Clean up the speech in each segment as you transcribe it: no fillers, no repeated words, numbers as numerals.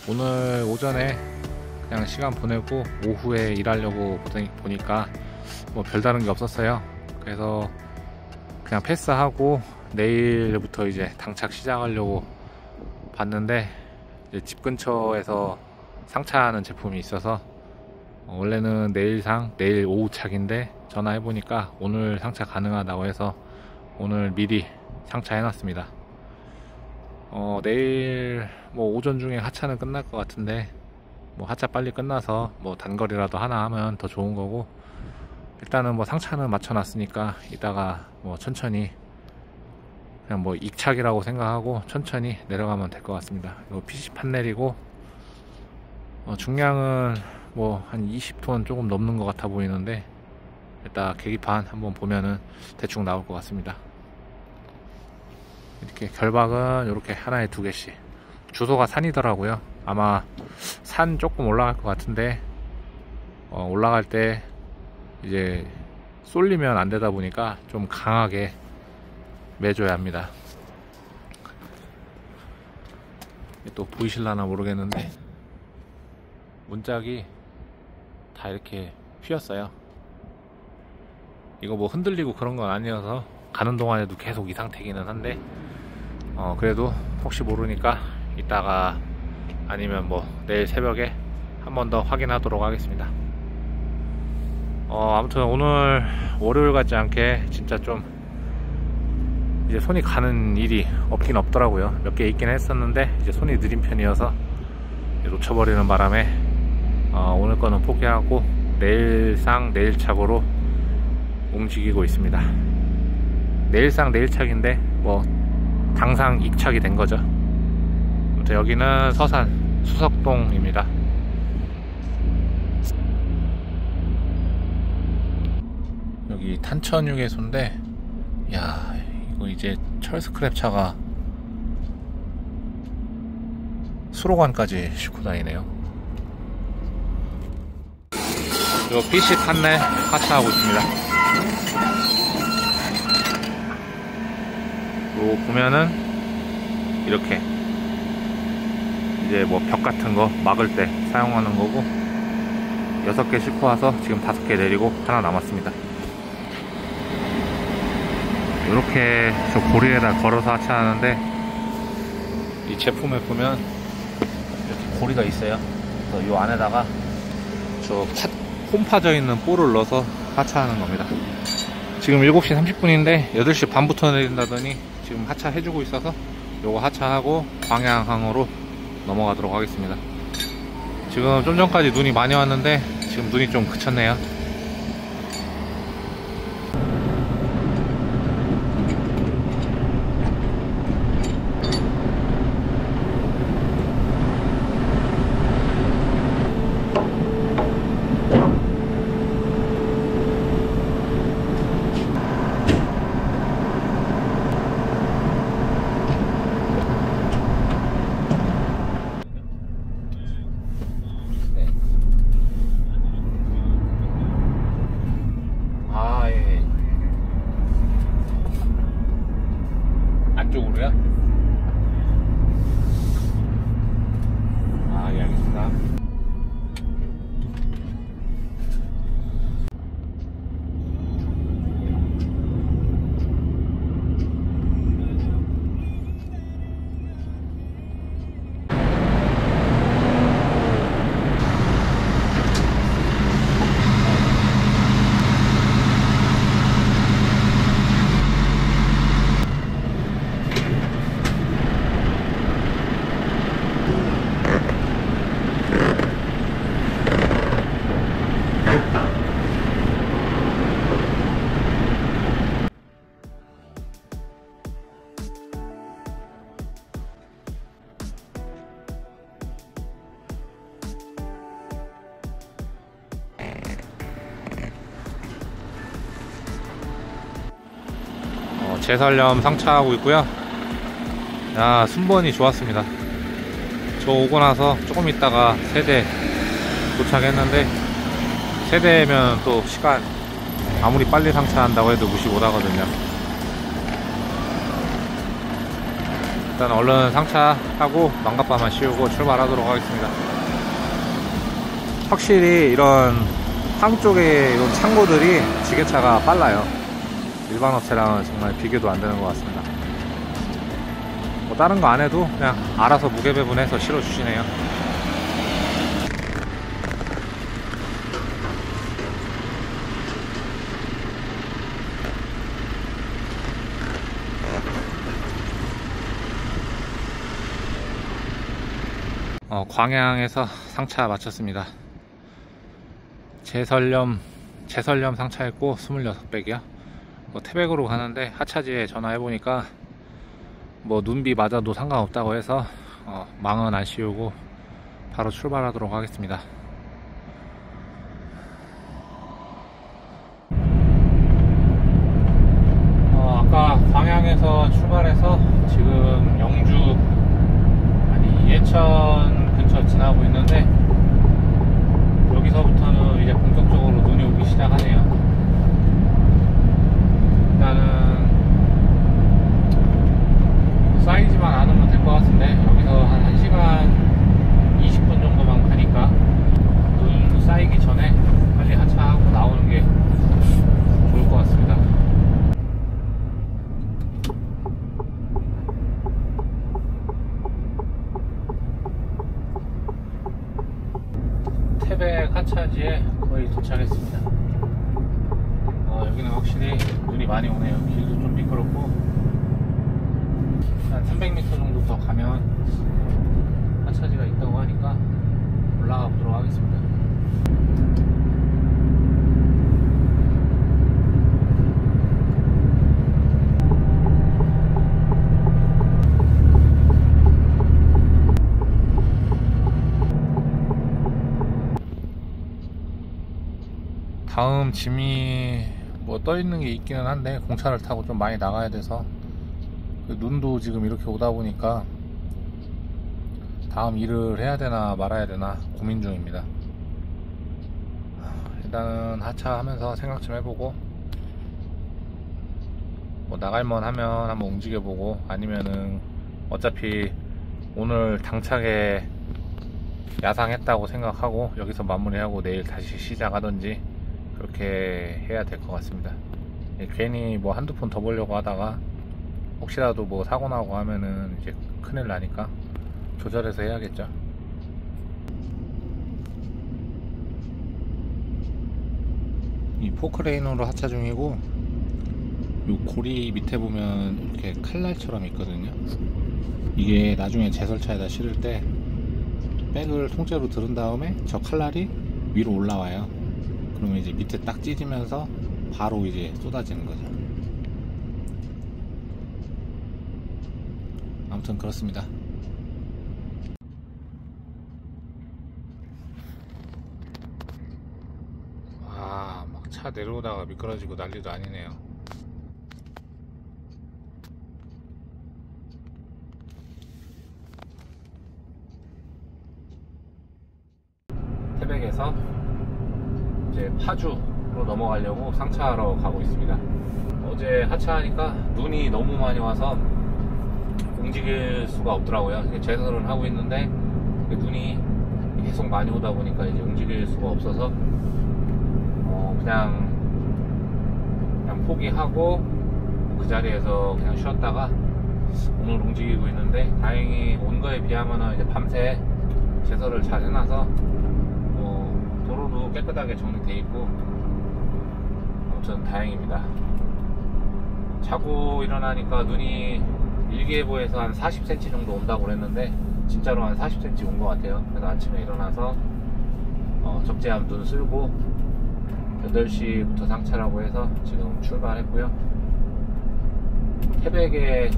오늘 오전에 그냥 시간 보내고 오후에 일하려고 보니까 뭐 별다른 게 없었어요. 그래서 그냥 패스하고 내일부터 이제 당착 시작하려고 봤는데, 이제 집 근처에서 상차하는 제품이 있어서 원래는 내일 오후 착인데 전화해보니까 오늘 상차 가능하다고 해서 오늘 미리 상차해놨습니다. 내일 뭐 오전 중에 하차는 끝날 것 같은데, 뭐 하차 빨리 끝나서 뭐 단거리라도 하나 하면 더 좋은 거고, 일단은 뭐 상차는 맞춰놨으니까 이따가 뭐 천천히 그냥 뭐 익착이라고 생각하고 천천히 내려가면 될 것 같습니다. 이거 PC 판넬이고 중량은 뭐 한 20톤 조금 넘는 것 같아 보이는데, 일단 계기판 한번 보면은 대충 나올 것 같습니다. 이렇게 결박은 이렇게 하나에 2개씩. 주소가 산이더라고요. 아마 산 조금 올라갈 것 같은데, 올라갈 때 이제 쏠리면 안 되다 보니까 좀 강하게 매줘야 합니다. 또 보이실라나 모르겠는데 문짝이 다 이렇게 휘었어요. 이거 뭐 흔들리고 그런 건 아니어서 가는 동안에도 계속 이 상태기는 한데, 그래도 혹시 모르니까 이따가 아니면 뭐 내일 새벽에 한 번 더 확인하도록 하겠습니다. 아무튼 오늘 월요일 같지 않게 진짜 좀 이제 손이 가는 일이 없긴 없더라고요. 몇 개 있긴 했었는데 이제 손이 느린 편이어서 놓쳐버리는 바람에 오늘 거는 포기하고 내일상 내일착으로 움직이고 있습니다. 내일상 내일착인데 뭐 당상 익착이 된 거죠. 아무튼 여기는 서산 수석동입니다. 여기 탄천휴게소인데, 야, 이거 이제 철스크랩 차가 수로관까지 싣고 다니네요. 이거 PC 판넬 하차하고 있습니다. 요 보면은 이렇게 이제 뭐 벽 같은 거 막을 때 사용하는 거고, 6개 싣고 와서 지금 5개 내리고 하나 남았습니다. 이렇게 저 고리에다 걸어서 하차하는데, 이 제품에 보면 이렇게 고리가 있어요. 그래서 이 안에다가 저 홈 파져 있는 볼을 넣어서 하차하는 겁니다. 지금 7시 30분인데 8시 반부터 내린다더니 지금 하차해주고 있어서 요거 하차하고 방향항으로 넘어가도록 하겠습니다. 지금 좀 전까지 눈이 많이 왔는데 지금 눈이 좀 그쳤네요. 안쪽으로요? 예, 알겠습니다. 제설염 상차하고 있고요. 야, 순번이 좋았습니다. 저 오고 나서 조금 있다가 세대 도착했는데, 세대면 또 시간 아무리 빨리 상차한다고 해도 무시 못하거든요. 일단 얼른 상차하고 망갑바만 씌우고 출발하도록 하겠습니다. 확실히 이런 항 쪽에 이런 창고들이 지게차가 빨라요. 일반 업체랑은 정말 비교도 안 되는 것 같습니다. 뭐 다른 거 안 해도 그냥 알아서 무게 배분해서 실어 주시네요. 광양에서 상차 마쳤습니다. 제설렴 상차했고 26백이요. 태백으로 가는데 하차지에 전화해보니까 뭐 눈비 맞아도 상관없다고 해서 망은 안 씌우고 바로 출발하도록 하겠습니다. 아까 광양에서 출발해서 지금 영주 예천 근처 지나고 있는데 여기서부터는 이제 본격적으로 눈이 오기 시작하네요. 일단은 사이즈만 안 오면 될 것 같은데 여기서 한 1시간 20분 정도만 가니까 눈 쌓이기 전에 빨리 하차하고 나오는 게 좋을 것 같습니다. 태백 하차지에 거의 도착했습니다. 여기는 확실히 눈이 많이 오네요. 길도 좀 미끄럽고 한 300m 정도 더 가면 하차지가 있다고 하니까 올라가 보도록 하겠습니다. 다음 짐이 뭐 떠있는 게 있기는 한데 공차를 타고 좀 많이 나가야 돼서 눈도 지금 이렇게 오다 보니까 다음 일을 해야 되나 말아야 되나 고민 중입니다. 일단은 하차하면서 생각 좀 해보고 뭐 나갈만 하면 한번 움직여보고 아니면은 어차피 오늘 당차게 야상했다고 생각하고 여기서 마무리하고 내일 다시 시작하던지 그렇게 해야 될 것 같습니다. 괜히 뭐 한두 푼 더 벌려고 하다가 혹시라도 뭐 사고 나고 하면은 이제 큰일 나니까 조절해서 해야겠죠. 이 포크레인으로 하차 중이고 요 고리 밑에 보면 이렇게 칼날처럼 있거든요. 이게 나중에 제설차에다 실을 때 백을 통째로 들은 다음에 저 칼날이 위로 올라와요. 그러면 이제 밑에 딱 찢으면서 바로 이제 쏟아지는 거죠. 아무튼 그렇습니다. 와, 막 차 내려오다가 미끄러지고 난리도 아니네요. 태백에서 이제 파주로 넘어가려고 상차하러 가고 있습니다. 어제 하차하니까 눈이 너무 많이 와서 움직일 수가 없더라고요. 제설을 하고 있는데 눈이 계속 많이 오다 보니까 이제 움직일 수가 없어서 그냥 포기하고 그 자리에서 그냥 쉬었다가 오늘 움직이고 있는데 다행히 온 거에 비하면 이제 밤새 제설을 잘 해놔서 도로도 깨끗하게 정리되어 있고 아무튼 다행입니다. 자고 일어나니까 눈이 일기예보에서 한 40cm 정도 온다고 그랬는데 진짜로 한 40cm 온 것 같아요. 그래서 아침에 일어나서 적재함 눈 쓸고 8시부터 상차라고 해서 지금 출발했고요. 태백의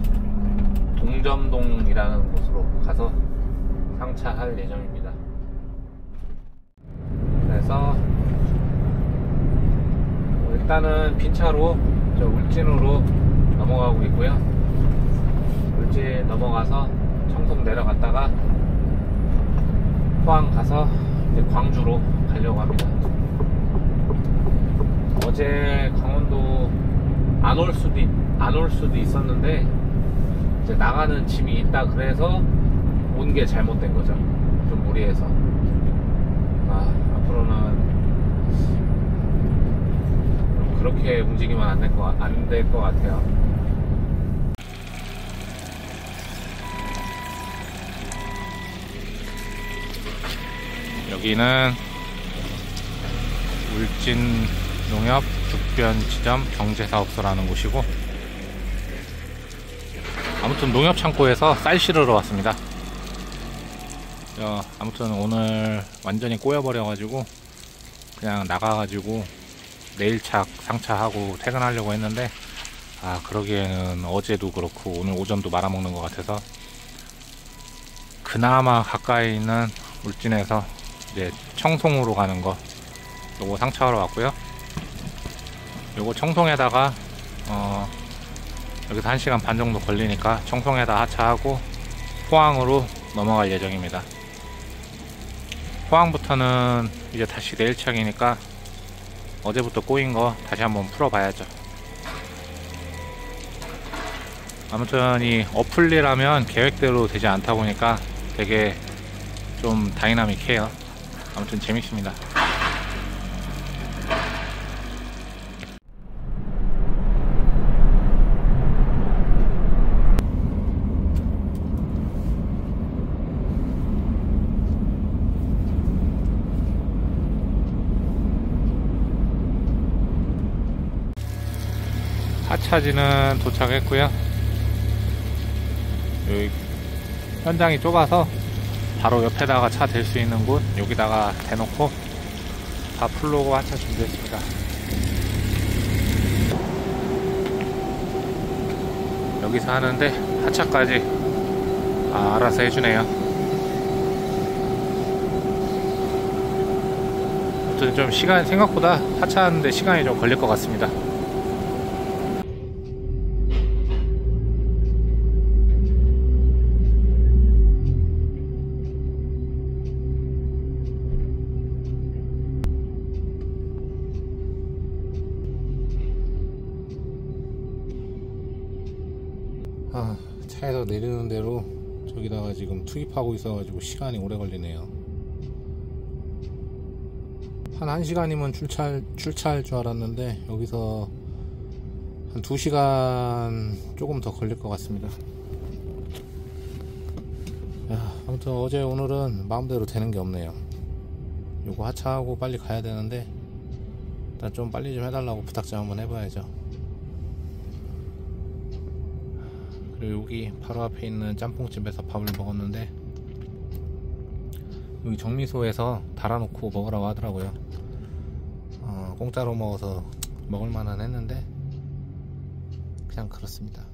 동점동이라는 곳으로 가서 상차할 예정입니다. 그래서 일단은 빈차로 저 울진으로 넘어가고 있고요. 울진 넘어가서 청송 내려갔다가 포항 가서 이제 광주로 가려고 합니다. 어제 강원도 안 올 수도 있었는데 이제 나가는 짐이 있다 그래서 온 게 잘못된 거죠. 좀 무리해서. 앞으로는 그렇게 움직이면 안 될 것 같아요. 여기는 울진 농협 죽변지점 경제사업소라는 곳이고, 아무튼 농협 창고에서 쌀 실으러 왔습니다. 아무튼 오늘 완전히 꼬여버려 가지고 그냥 나가가지고 내일착 상차하고 퇴근하려고 했는데, 그러기에는 어제도 그렇고 오늘 오전도 말아먹는 것 같아서 그나마 가까이 있는 울진에서 이제 청송으로 가는 거 요거 상차하러 왔고요. 요거 청송에다가 여기서 1시간 반 정도 걸리니까 청송에다 하차하고 포항으로 넘어갈 예정입니다. 포항부터는 이제 다시 내일착이니까 어제부터 꼬인 거 다시 한번 풀어봐야죠. 아무튼 이 어플리라면 계획대로 되지 않다 보니까 되게 좀 다이나믹해요. 아무튼 재밌습니다. 하차지는 도착했고요. 여기 현장이 좁아서 바로 옆에다가 차 댈 수 있는 곳 여기다가 대놓고 다 풀로고 하차 준비했습니다. 여기서 하는데 하차까지 알아서 해주네요. 아무튼 좀 생각보다 하차하는데 시간이 좀 걸릴 것 같습니다. 차에서 내리는 대로 저기다가 지금 투입하고 있어가지고 시간이 오래 걸리네요. 한 1시간이면 출차할 줄 알았는데 여기서 한 2시간 조금 더 걸릴 것 같습니다. 아무튼 어제 오늘은 마음대로 되는 게 없네요. 요거 하차하고 빨리 가야 되는데 일단 좀 빨리 좀 해달라고 부탁 좀 한번 해봐야죠. 그리고 여기 바로 앞에 있는 짬뽕집에서 밥을 먹었는데 여기 정미소에서 달아놓고 먹으라고 하더라고요. 공짜로 먹어서 먹을만은 했는데 그냥 그렇습니다.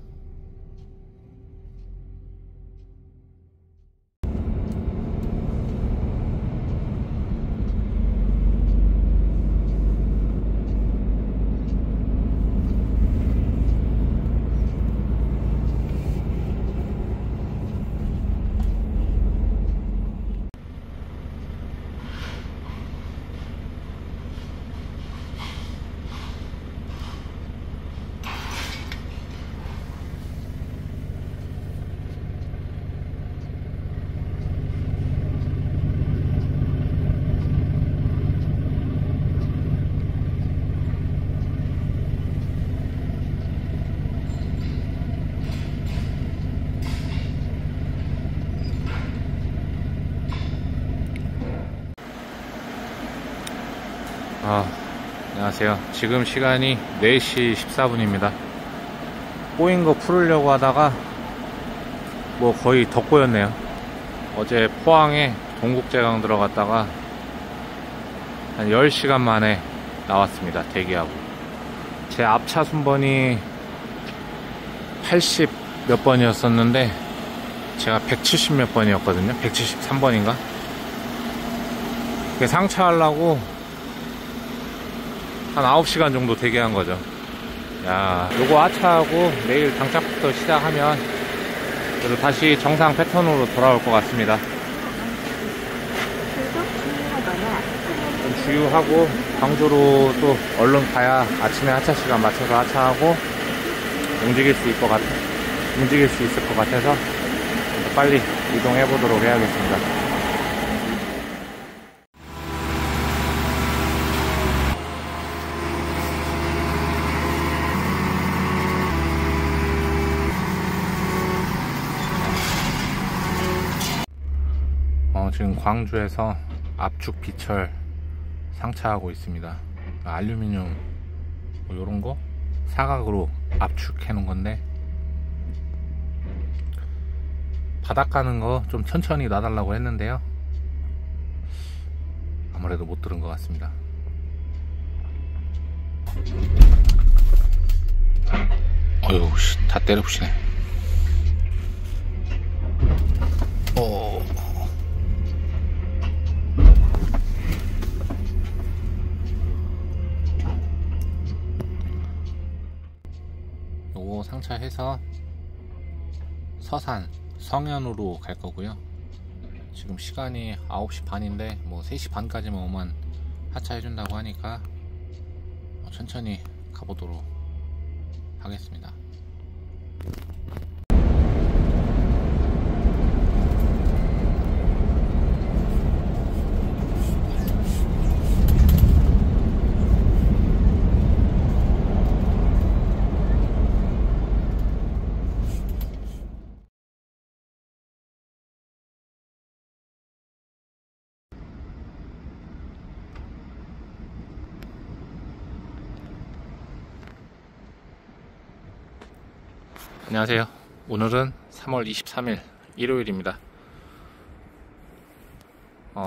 안녕하세요. 지금 시간이 4시 14분입니다. 꼬인 거 풀으려고 하다가 뭐 거의 더 꼬였네요. 어제 포항에 동국제강 들어갔다가 한 10시간 만에 나왔습니다. 대기하고. 제 앞차 순번이 80 몇 번이었었는데 제가 170 몇 번이었거든요. 173번인가? 상차하려고 한 9시간 정도 대기한 거죠. 요거 하차하고 내일 당착부터 시작하면 그래도 다시 정상 패턴으로 돌아올 것 같습니다. 좀 주유하고 광주로 또 얼른 가야 아침에 하차 시간 맞춰서 하차하고 움직일 수 있을 것 같아요. 움직일 수 있을 것 같아서 빨리 이동해 보도록 해야겠습니다. 지금 광주에서 압축 비철 상차하고 있습니다. 알루미늄 뭐 요런거 사각으로 압축해 놓은 건데, 바닥 가는 거 좀 천천히 놔달라고 했는데요, 아무래도 못 들은 것 같습니다. 어휴, 다 때려부시네. 요거 상차해서 서산 성현으로 갈 거고요. 지금 시간이 9시 반인데 뭐 3시 반까지만 오면 하차해 준다고 하니까 천천히 가보도록 하겠습니다. 안녕하세요. 오늘은 3월 23일 일요일입니다.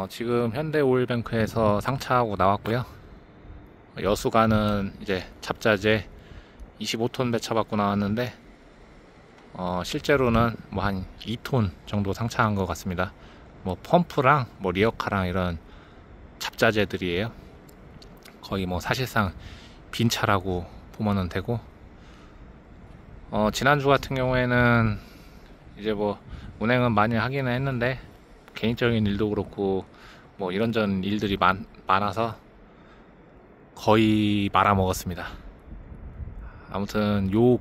지금 현대오일뱅크에서 상차하고 나왔고요. 여수가는 이제 잡자재 25톤 배차 받고 나왔는데 실제로는 뭐 한 2톤 정도 상차한 것 같습니다. 뭐 펌프랑 뭐 리어카랑 이런 잡자재들이에요. 거의 뭐 사실상 빈 차라고 보면 되고, 지난주 같은 경우에는 이제 뭐 운행은 많이 하기는 했는데 개인적인 일도 그렇고 뭐 이런저런 일들이 많아서 거의 말아먹었습니다. 아무튼 요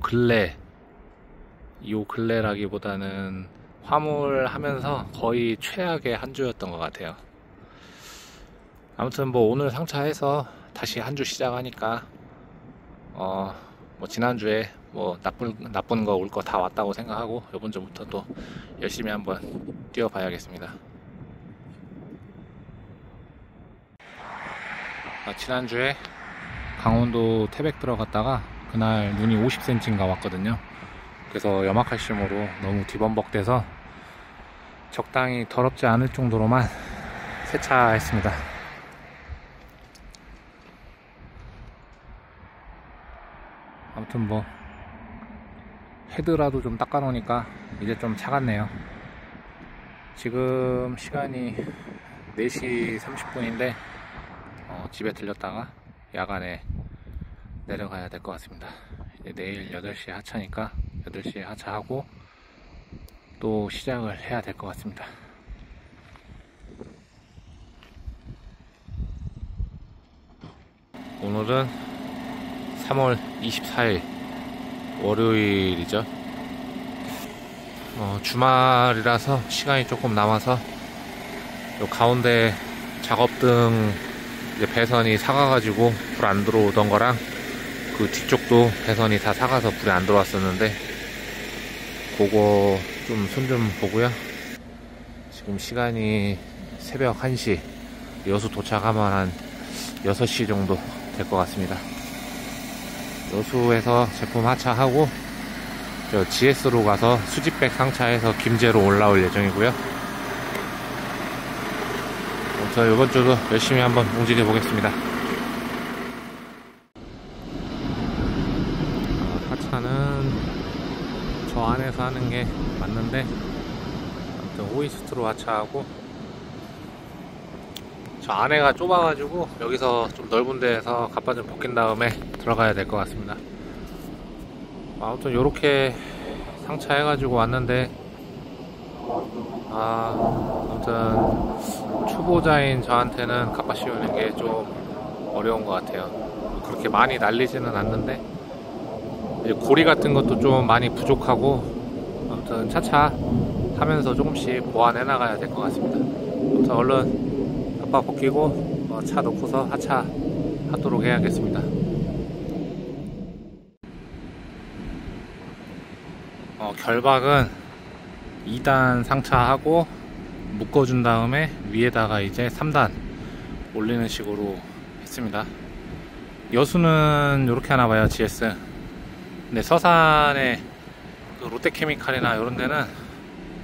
근래라기보다는 화물하면서 거의 최악의 한 주였던 것 같아요. 아무튼 뭐 오늘 상차해서 다시 한 주 시작하니까 뭐 지난주에 뭐 나쁜 거 올 거 다 왔다고 생각하고 이번 주부터 또 열심히 한번 뛰어봐야겠습니다. 지난주에 강원도 태백 들어갔다가 그날 눈이 50cm인가 왔거든요. 그래서 염화칼슘으로 너무 뒤범벅돼서 적당히 더럽지 않을 정도로만 세차했습니다. 아무튼 뭐 헤드라도 좀 닦아 놓으니까 이제 좀 차갑네요. 지금 시간이 4시 30분인데 집에 들렸다가 야간에 내려가야 될 것 같습니다. 이제 내일 8시에 하차니까 8시에 하차하고 또 시작을 해야 될 것 같습니다. 오늘은 3월 24일 월요일이죠. 주말이라서 시간이 조금 남아서 요 가운데 작업등 이제 배선이 삭아가지고 불 안 들어오던 거랑 그 뒤쪽도 배선이 다 삭아서 불이 안 들어왔었는데 그거 좀 손 좀 보고요. 지금 시간이 새벽 1시, 여수 도착하면 한 6시 정도 될 것 같습니다. 여수에서 제품 하차하고 저 GS로 가서 수지백 상차해서 김제로 올라올 예정이고요. 저 이번 주도 열심히 한번 움직여 보겠습니다. 하차는 저 안에서 하는 게 맞는데 아무튼 호이스트로 하차하고, 저 안에가 좁아가지고 여기서 좀 넓은 데에서 갑바 좀 벗긴 다음에 들어가야 될 것 같습니다. 아무튼 요렇게 상차해가지고 왔는데 아무튼 초보자인 저한테는 갑바 씌우는 게 좀 어려운 것 같아요. 그렇게 많이 날리지는 않는데 이제 고리 같은 것도 좀 많이 부족하고 아무튼 차차 하면서 조금씩 보완해 나가야 될 것 같습니다. 아무튼 얼른 덮밥 벗기고 차 놓고서 하차 하도록 해야겠습니다. 결박은 2단 상차하고 묶어준 다음에 위에다가 이제 3단 올리는 식으로 했습니다. 여수는 이렇게 하나봐요, GS. 근데 서산에 그 롯데케미칼이나 이런 데는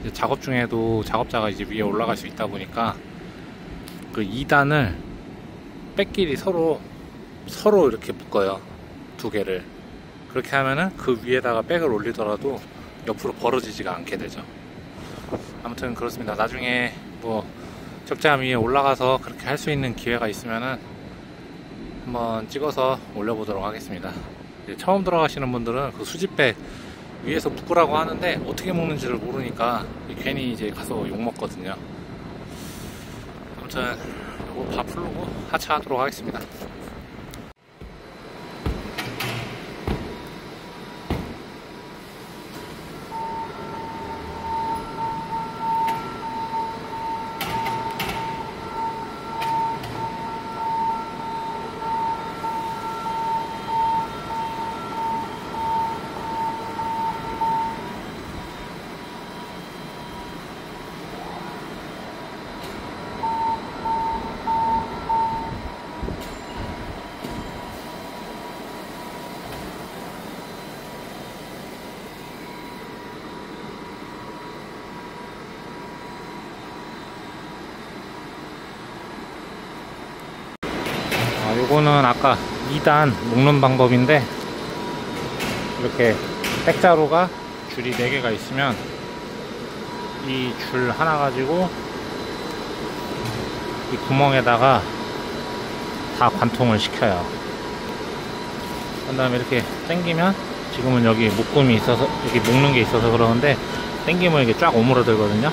이제 작업 중에도 작업자가 이제 위에 올라갈 수 있다 보니까 그 2단을 백끼리 서로 이렇게 묶어요. 두 개를. 그렇게 하면은 그 위에다가 백을 올리더라도 옆으로 벌어지지가 않게 되죠. 아무튼 그렇습니다. 나중에 뭐 적재함 위에 올라가서 그렇게 할 수 있는 기회가 있으면은 한번 찍어서 올려보도록 하겠습니다. 처음 들어가시는 분들은 그 수집백 위에서 묶으라고 하는데 어떻게 묶는지를 모르니까 괜히 이제 가서 욕 먹거든요. 아무튼 이거 다 풀고 하차하도록 하겠습니다. 요거는 아까 2단 묶는 방법인데, 이렇게 백자루가 줄이 4개가 있으면 이 줄 하나 가지고 이 구멍에다가 다 관통을 시켜요. 그 다음에 이렇게 당기면, 지금은 여기 묶음이 있어서, 여기 묶는 게 있어서 그러는데 당기면 이게 쫙 오므러들거든요.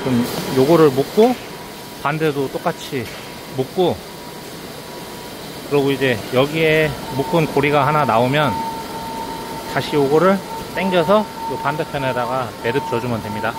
그럼 요거를 묶고 반대도 똑같이 묶고, 그리고 이제 여기에 묶은 고리가 하나 나오면 다시 요거를 당겨서 요 반대편에다가 매듭 줘주면 됩니다.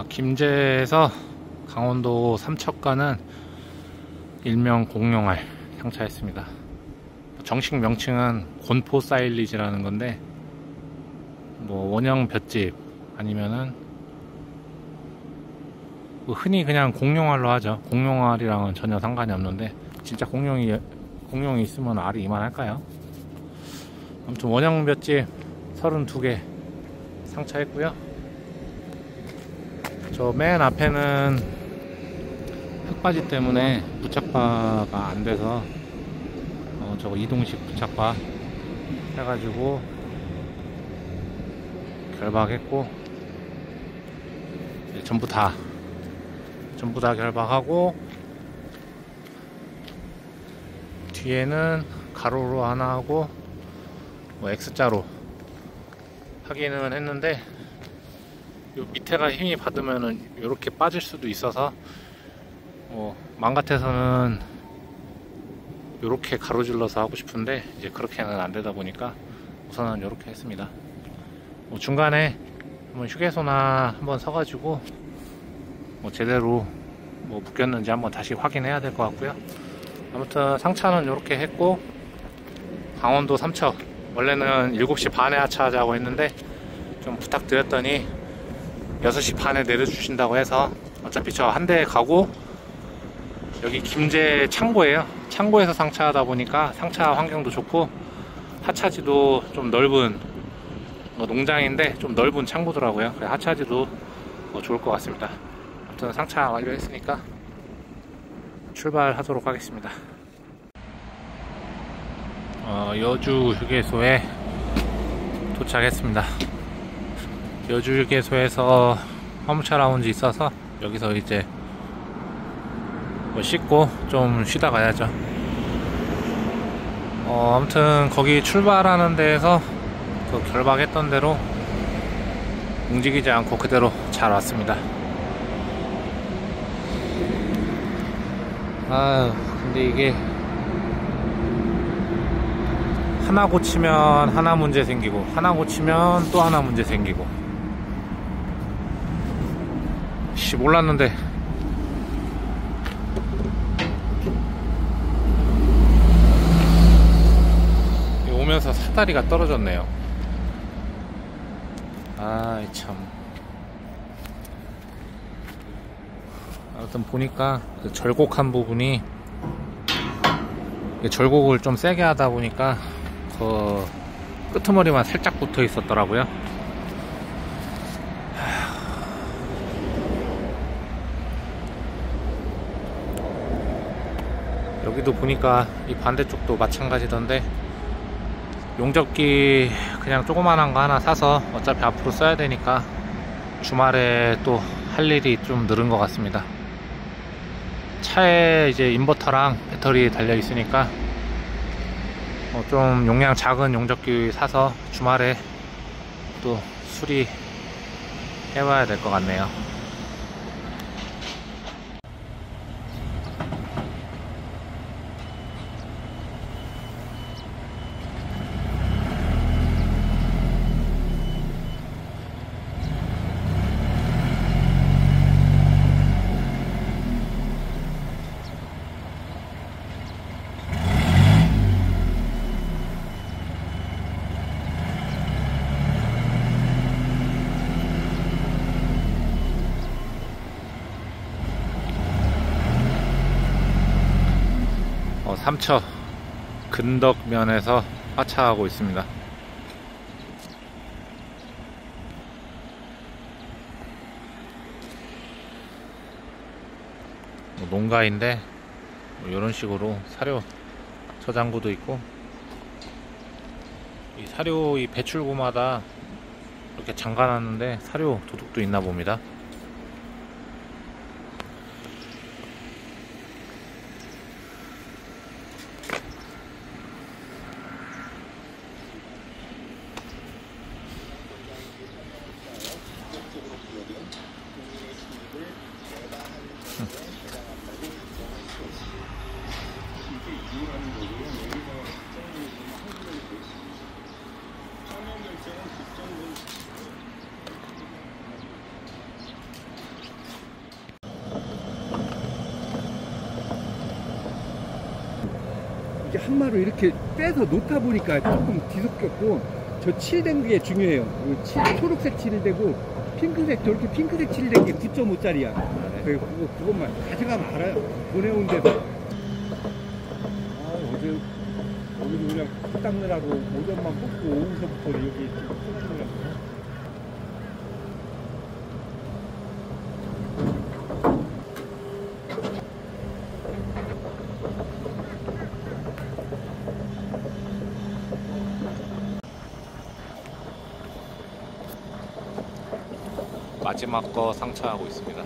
김제에서 강원도 삼척가는 일명 공룡알 상차했습니다. 정식 명칭은 곤포 사일리지라는 건데, 뭐 원형 볏짚 아니면은 뭐 흔히 그냥 공룡알로 하죠. 공룡알이랑은 전혀 상관이 없는데, 진짜 공룡이 있으면 알이 이만할까요? 아무튼 원형 볏짚 32개 상차했고요. 저 맨 앞에는 흙바지 때문에 부착바가 안 돼서 저거 이동식 부착바 해가지고 결박했고, 이제 전부 다 결박하고, 뒤에는 가로로 하나 하고 뭐 X자로 하기는 했는데, 요 밑에가 힘이 받으면은 이렇게 빠질 수도 있어서 맘 같아서는 이렇게 가로질러서 하고 싶은데 이제 그렇게는 안 되다 보니까 우선은 이렇게 했습니다. 중간에 한번 휴게소나 한번 서가지고 뭐 제대로 뭐 묶였는지 한번 다시 확인해야 될 것 같고요. 아무튼 상차는 이렇게 했고, 강원도 삼척 원래는 7시 반에 하차하자고 했는데 좀 부탁드렸더니 6시 반에 내려주신다고 해서 어차피 저 한 대 가고, 여기 김제 창고예요. 창고에서 상차하다 보니까 상차 환경도 좋고 하차지도 좀 넓은 농장인데 좀 넓은 창고더라고요. 하차지도 좋을 것 같습니다. 아무튼 상차 완료했으니까 출발하도록 하겠습니다. 여주 휴게소에 도착했습니다. 여주 휴게소에서 화물차 라운지 있어서 여기서 이제 뭐 씻고 좀 쉬다 가야죠. 아무튼 거기 출발하는 데에서 그 결박했던 대로 움직이지 않고 그대로 잘 왔습니다. 근데 이게 하나 고치면 하나 문제 생기고, 하나 고치면 또 하나 문제 생기고. 몰랐는데 오면서 사다리가 떨어졌네요. 참. 아무튼 보니까 그 절곡한 부분이, 절곡을 좀 세게 하다 보니까 그 끄트머리만 살짝 붙어 있었더라고요. 여기도 보니까 이 반대쪽도 마찬가지던데, 용접기 그냥 조그만한 거 하나 사서 어차피 앞으로 써야 되니까 주말에 또 할 일이 좀 늘은 것 같습니다. 차에 이제 인버터랑 배터리 달려 있으니까 좀 용량 작은 용접기 사서 주말에 또 수리 해봐야 될 것 같네요. 삼척 근덕면에서 하차하고 있습니다. 농가인데 이런 식으로 사료 저장고도 있고, 이 사료 이 배출구마다 이렇게 잠가놨는데 사료 도둑도 있나 봅니다. 이게 한 마로 이렇게 빼서 놓다 보니까 조금 뒤섞였고, 저 칠된 게 중요해요. 초록색 칠되고 핑크색, 저렇게 핑크색 칠된 게 9.5짜리야. 그것만 가져가면 알아요. 보내온 데서. 어제 여기도 그냥 코 닦느라고 오전만 뽑고 오후서부터 여기 쏟아지느라고. 마지막 거 상차하고 있습니다.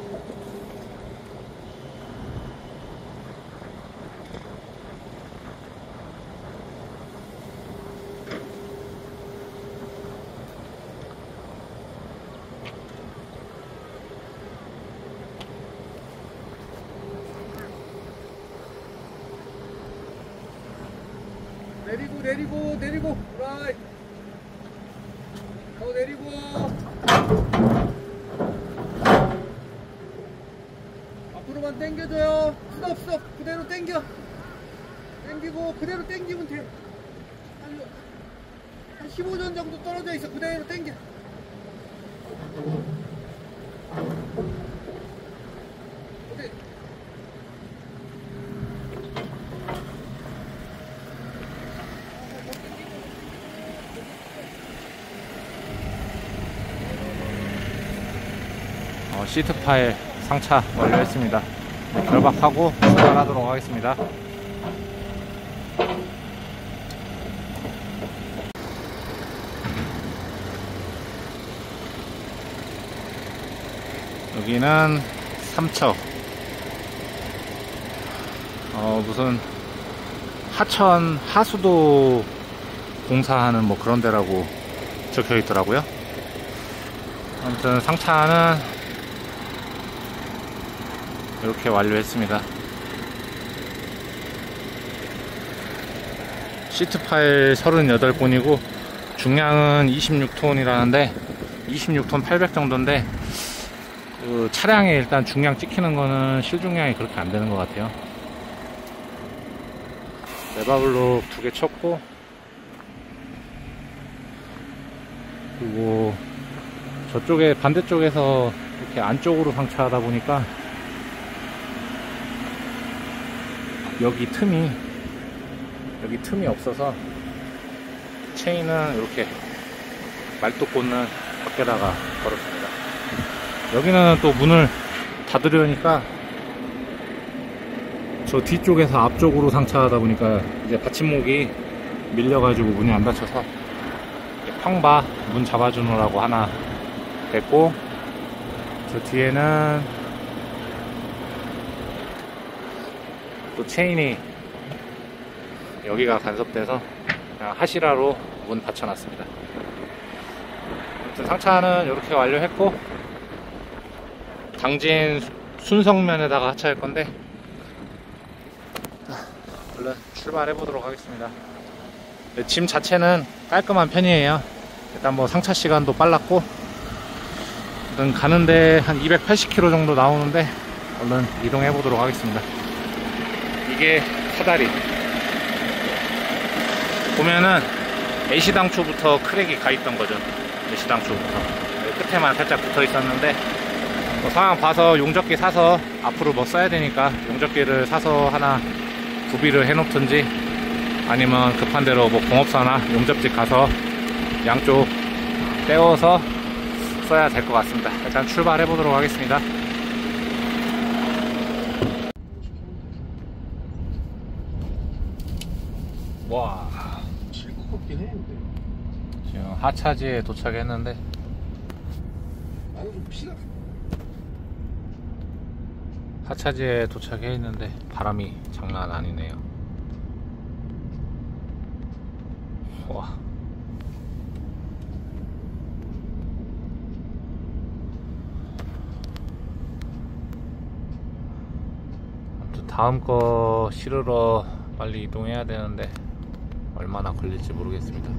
내리고 라이 더 내리고. 앞으로만 당겨줘요. 스톱 그대로 당겨. 당기고 그대로 당기면 돼. 한 15전 정도 떨어져 있어. 그대로 당겨. 그래. 시트 파일 상차 완료했습니다. 결박하고 출발하도록 하겠습니다. 여기는 삼척 무슨 하천 하수도 공사하는 뭐 그런 데라고 적혀 있더라고요. 아무튼 상차는 이렇게 완료했습니다. 시트 파일 38본이고 중량은 26톤이라는데 26톤 800 정도인데 그 차량에 일단 중량 찍히는 거는 실중량이 그렇게 안 되는 것 같아요. 레바블록 2개 쳤고, 그리고 저쪽에 반대쪽에서 이렇게 안쪽으로 상차하다 보니까 여기 틈이 없어서 체인은 이렇게 말뚝 꽂는 밖에다가 걸었습니다. 여기는 또 문을 닫으려니까 저 뒤쪽에서 앞쪽으로 상차하다 보니까 이제 받침목이 밀려가지고 문이 안 닫혀서 평바 문 잡아주느라고 하나 됐고, 저 뒤에는 또 체인이 여기가 간섭돼서 그냥 하시라로 문 받쳐놨습니다. 아무튼 상차는 이렇게 완료했고, 당진 순성면에다가 하차할 건데 얼른 출발해 보도록 하겠습니다. 짐 자체는 깔끔한 편이에요. 일단 뭐 상차 시간도 빨랐고, 일단 가는데 한 280km 정도 나오는데 얼른 이동해 보도록 하겠습니다. 이게 사다리 보면은 애시당초부터 크랙이 가 있던 거죠. 애시당초부터 끝에만 살짝 붙어 있었는데 뭐 상황 봐서 용접기 사서 앞으로 뭐 써야 되니까 용접기를 사서 하나 구비를 해 놓든지, 아니면 급한 대로 뭐 공업사나 용접직 가서 양쪽 떼어서 써야 될 것 같습니다. 일단 출발해 보도록 하겠습니다. 와, 즐겁긴 해. 근데 지금 하차지에 도착했는데 나는 좀 피가. 하차지에 도착해 있는데 바람이 장난 아니네요. 와, 아무튼 다음 거 실으러 빨리 이동해야 되는데 얼마나 걸릴지 모르겠습니다.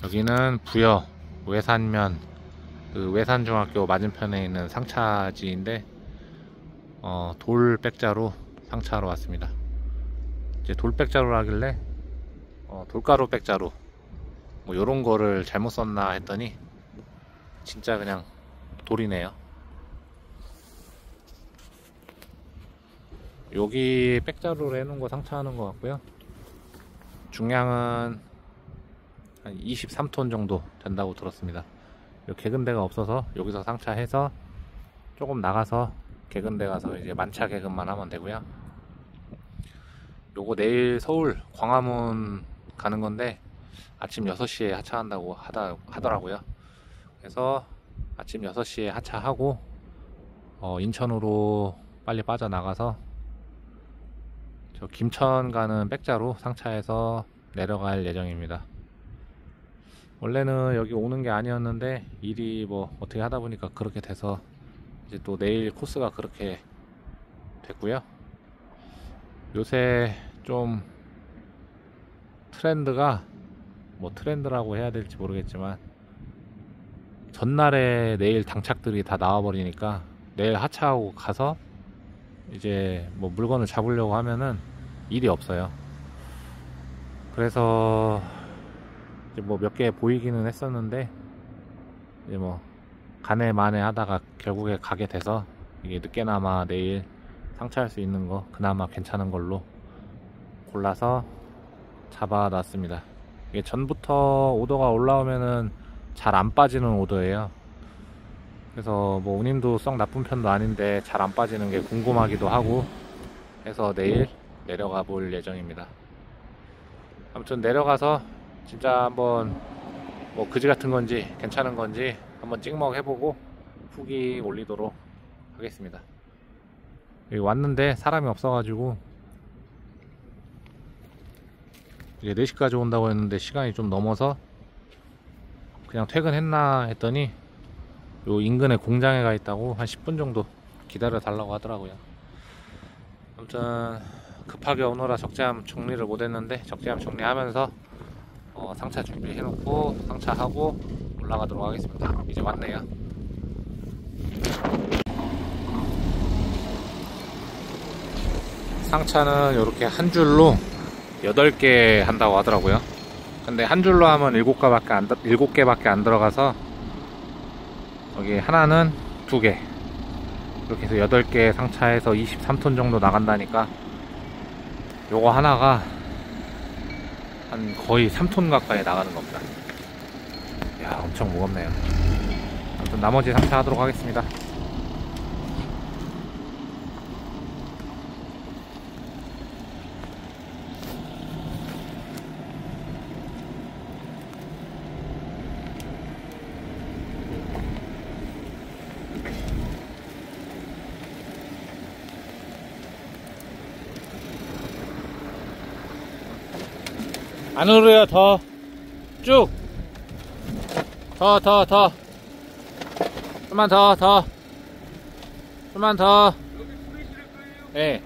여기는 부여 외산면, 그 외산중학교 맞은편에 있는 상차지인데 돌 백자로 상차하러 왔습니다. 이제 돌 백자로 하길래 돌가루 백자로 뭐 요런 거를 잘못 썼나 했더니 진짜 그냥 돌이네요. 여기 백자루로 해놓은 거 상차하는 것 같고요. 중량은 한 23톤 정도 된다고 들었습니다. 개근대가 없어서 여기서 상차해서 조금 나가서 개근대 가서 이제 만차 개근만 하면 되고요. 요거 내일 서울 광화문 가는 건데 아침 6시에 하차한다고 하더라고요. 그래서 아침 6시에 하차하고 인천으로 빨리 빠져나가서 저 김천 가는 백자로 상차해서 내려갈 예정입니다. 원래는 여기 오는 게 아니었는데 일이 뭐 어떻게 하다 보니까 그렇게 돼서 이제 또 내일 코스가 그렇게 됐고요. 요새 좀 트렌드가 뭐 트렌드라고 해야 될지 모르겠지만 전날에 내일 당착들이 다 나와버리니까 내일 하차하고 가서 이제 뭐 물건을 잡으려고 하면은 일이 없어요. 그래서 이제 뭐 몇 개 보이기는 했었는데 이제 뭐 가네 마네 하다가 결국에 가게 돼서 이게 늦게나마 내일 상차할 수 있는 거 그나마 괜찮은 걸로 골라서 잡아놨습니다. 이게 전부터 오더가 올라오면은 잘 안 빠지는 오더예요. 그래서 뭐 운임도 썩 나쁜 편도 아닌데 잘 안 빠지는 게 궁금하기도 하고 해서 내일 내려가 볼 예정입니다. 아무튼 내려가서 진짜 한번 뭐 그지 같은 건지 괜찮은 건지 한번 찍먹 해보고 후기 올리도록 하겠습니다. 여기 왔는데 사람이 없어가지고 이게 4시까지 온다고 했는데 시간이 좀 넘어서 그냥 퇴근했나 했더니 요 인근에 공장에 가 있다고 한 10분 정도 기다려 달라고 하더라고요. 아무튼 급하게 오느라 적재함 정리를 못했는데 적재함 정리하면서 상차 준비해놓고 상차하고 올라가도록 하겠습니다. 이제 왔네요. 상차는 이렇게 한 줄로 8개 한다고 하더라고요. 근데 한 줄로 하면 7개밖에 안 들어가서 여기 하나는 2개 이렇게 해서 8개 상차해서 23톤 정도 나간다니까 요거 하나가 한 거의 3톤 가까이 나가는 겁니다. 야, 엄청 무겁네요. 아무튼 나머지 상차하도록 하겠습니다. 안으로요. 더 쭉 더 좀만 더 좀만 더. 예.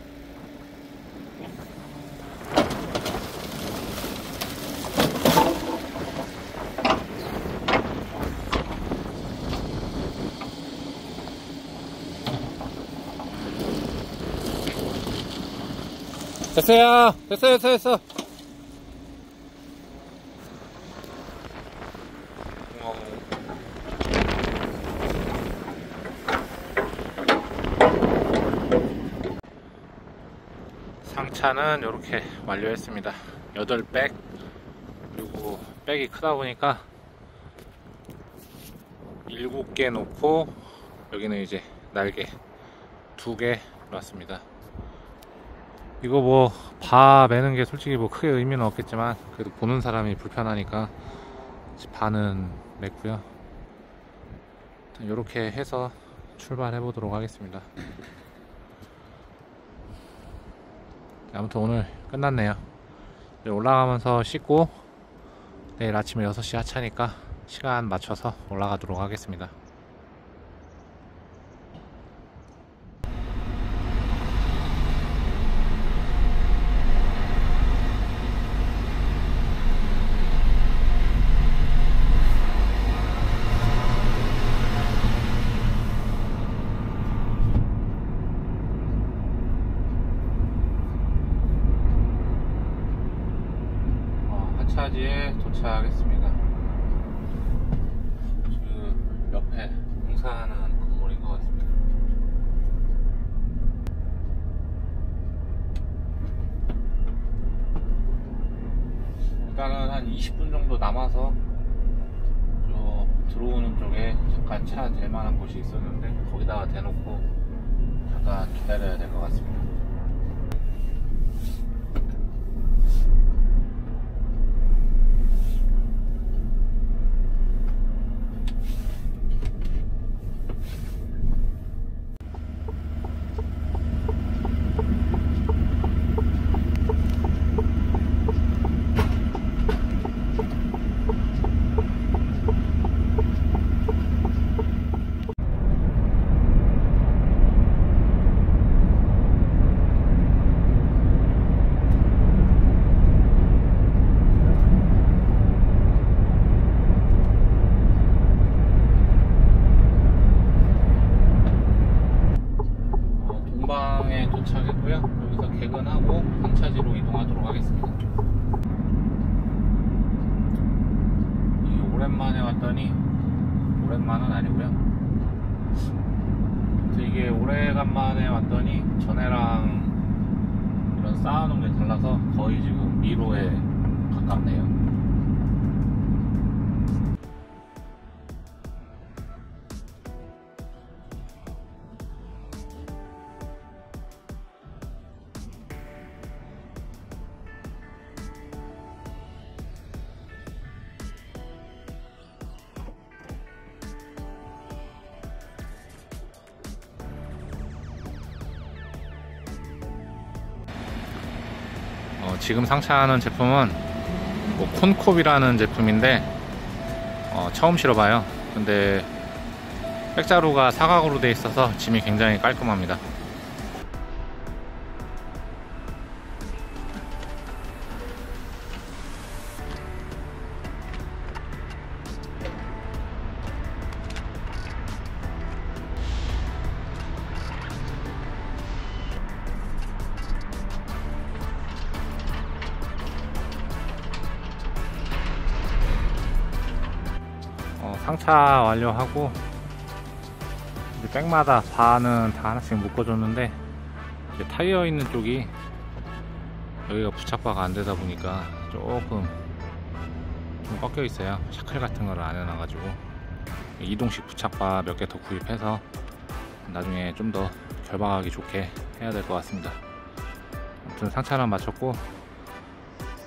됐어요. 됐어. 상차는 이렇게 완료했습니다. 8백. 그리고 백이 크다 보니까 7개 놓고 여기는 이제 날개 2개 놨습니다. 이거 뭐 바 매는 게 솔직히 뭐 크게 의미는 없겠지만 그래도 보는 사람이 불편하니까 바는 맸고요. 이렇게 해서 출발해 보도록 하겠습니다. 아무튼 오늘 끝났네요. 올라가면서 씻고 내일 아침에 6시 하차니까 시간 맞춰서 올라가도록 하겠습니다. 하차지에 도착하겠습니다. 그 옆에 공사하는 건물인 것 같습니다. 일단은 한 20분 정도 남아서 저 들어오는 쪽에 잠깐 차 댈 만한 곳이 있었는데 거기다가 대놓고 잠깐 기다려야 될 것 같습니다. 왔더니 오랜만은 아니고요. 이게 오래간만에 왔더니 전에랑 이런 쌓아놓은 게 달라서 거의 지금 미로에 가깝네요. 지금 상차하는 제품은 뭐 콘콥이라는 제품인데 처음 실어봐요. 근데 백자루가 사각으로 되어 있어서 짐이 굉장히 깔끔합니다. 상차 완료하고 이제 백마다 바는 다 하나씩 묶어줬는데 이제 타이어 있는 쪽이 여기가 부착바가 안 되다 보니까 조금 좀 꺾여 있어요. 샤클 같은 거를 안 해놔가지고 이동식 부착바 몇 개 더 구입해서 나중에 좀 더 결박하기 좋게 해야 될 것 같습니다. 아무튼 상차는 마쳤고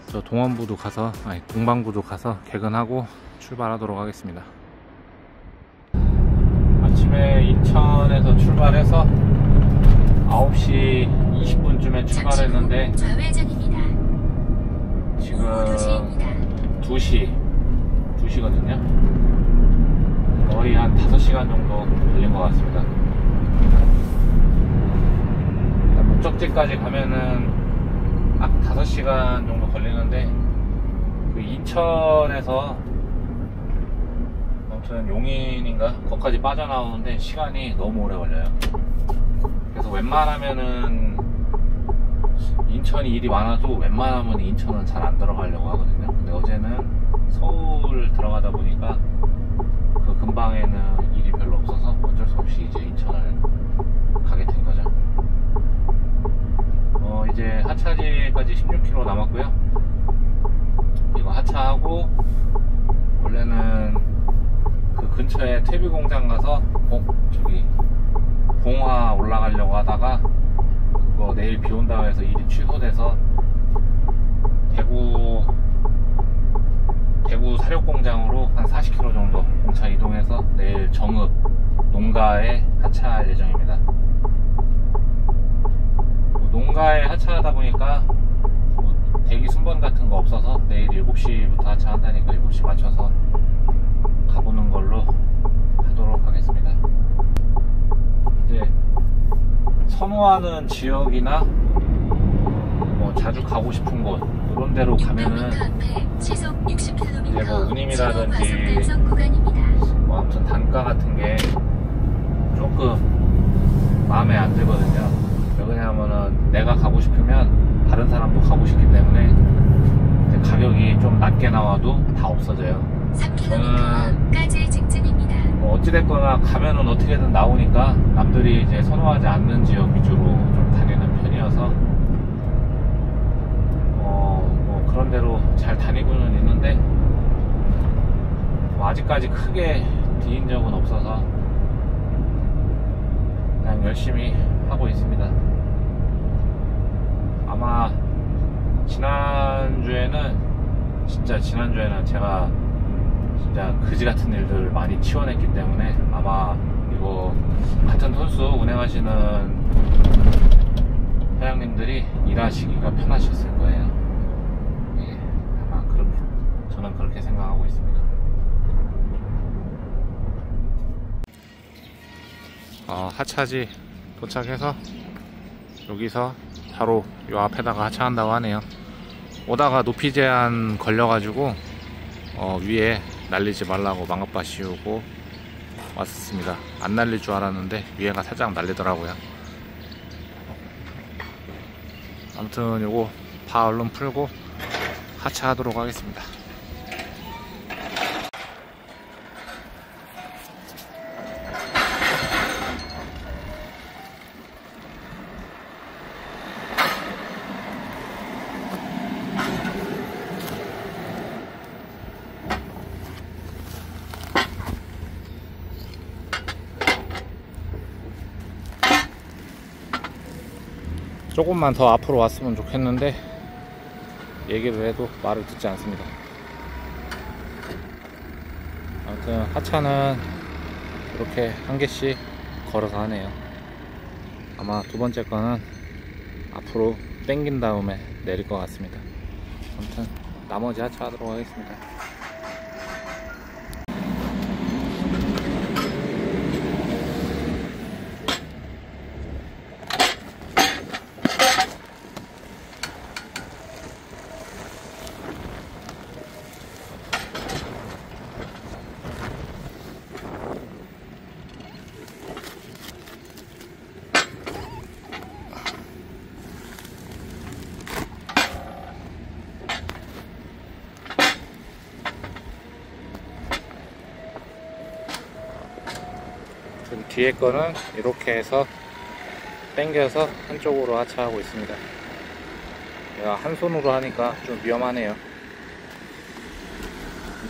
저 동원부도 가서 동방부도 가서 개근하고 출발하도록 하겠습니다. 아침에 인천에서 출발해서 9시 20분쯤에 출발했는데 지금 2시거든요. 거의 한 5시간 정도 걸린 것 같습니다. 목적지까지 가면은 딱 5시간 정도 걸리는데 그 인천에서 아무튼 용인인가 거기까지 빠져나오는데 시간이 너무 오래 걸려요. 그래서 웬만하면은 인천이 일이 많아도 웬만하면 인천은 잘 안 들어가려고 하거든요. 근데 어제는 서울 들어가다 보니까 그 근방에는 일이 별로 없어서 어쩔 수 없이 이제 인천을 가게 된 거죠. 이제 하차지까지 16km 남았고요. 이거 하차하고 원래는 그 근처에 퇴비 공장 가서 저기 봉화 올라가려고 하다가 그거 내일 비 온다고 해서 일이 취소돼서 대구 사료공장으로 한 40km 정도 공차 이동해서 내일 정읍 농가에 하차할 예정입니다. 농가에 하차하다 보니까 뭐 대기 순번 같은 거 없어서 내일 7시부터 하차한다니까 7시 맞춰서 가보는 걸로 하도록 하겠습니다. 이제 선호하는 지역이나 뭐 자주 가고 싶은 곳 이런 데로 가면은 이제 뭐 운임이라든지 뭐 아무튼 단가 같은 게 조금 마음에 안 들거든요. 왜냐하면은 내가 가고 싶으면 다른 사람도 가고 싶기 때문에 가격이 좀 낮게 나와도 다 없어져요. 저는 뭐 어찌됐거나 가면은 어떻게든 나오니까 남들이 이제 선호하지 않는 지역 위주로 좀 다니는 편이어서 뭐 그런 대로 잘 다니고는 있는데 뭐 아직까지 크게 뒤인 적은 없어서 그냥 열심히 하고 있습니다. 아마 지난주에는 제가 진짜 그지 같은 일들 많이 치워냈기 때문에 아마 이거 같은 톤수 운행하시는 사장님들이 일하시기가 편하셨을 거예요. 예, 아마 저는 그렇게 생각하고 있습니다. 하차지 도착해서 여기서 바로 요 앞에다가 하차한다고 하네요. 오다가 높이 제한 걸려가지고 위에 날리지 말라고 망각바 씌우고 왔습니다. 안 날릴 줄 알았는데 위에가 살짝 날리더라고요. 아무튼 요거 바 얼른 풀고 하차하도록 하겠습니다. 조금만 더 앞으로 왔으면 좋겠는데 얘기를 해도 말을 듣지 않습니다. 아무튼 하차는 이렇게 한 개씩 걸어서 하네요. 아마 두 번째 거는 앞으로 당긴 다음에 내릴 것 같습니다. 아무튼 나머지 하차하도록 하겠습니다. 뒤에 거는 이렇게 해서 당겨서 한쪽으로 하차하고 있습니다. 제가 한 손으로 하니까 좀 위험하네요.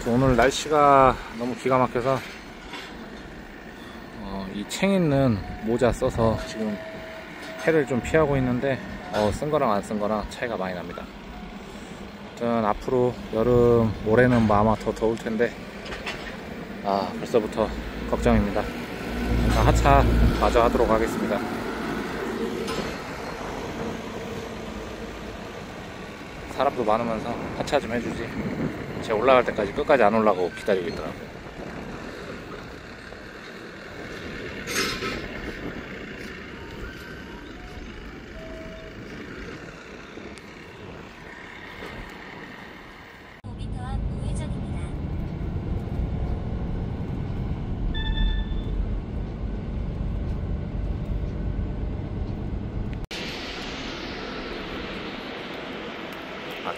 오늘 날씨가 너무 기가 막혀서 이 챙 있는 모자 써서 지금 해를 좀 피하고 있는데 쓴 거랑 안 쓴 거랑 차이가 많이 납니다. 아무튼 앞으로 여름 올해는 뭐 아마 더 더울 텐데 벌써부터 걱정입니다. 하차 마저 하도록 하겠습니다. 사람도 많으면서 하차 좀 해주지. 제가 올라갈 때까지 끝까지 안 올라가고 기다리고 있더라고요.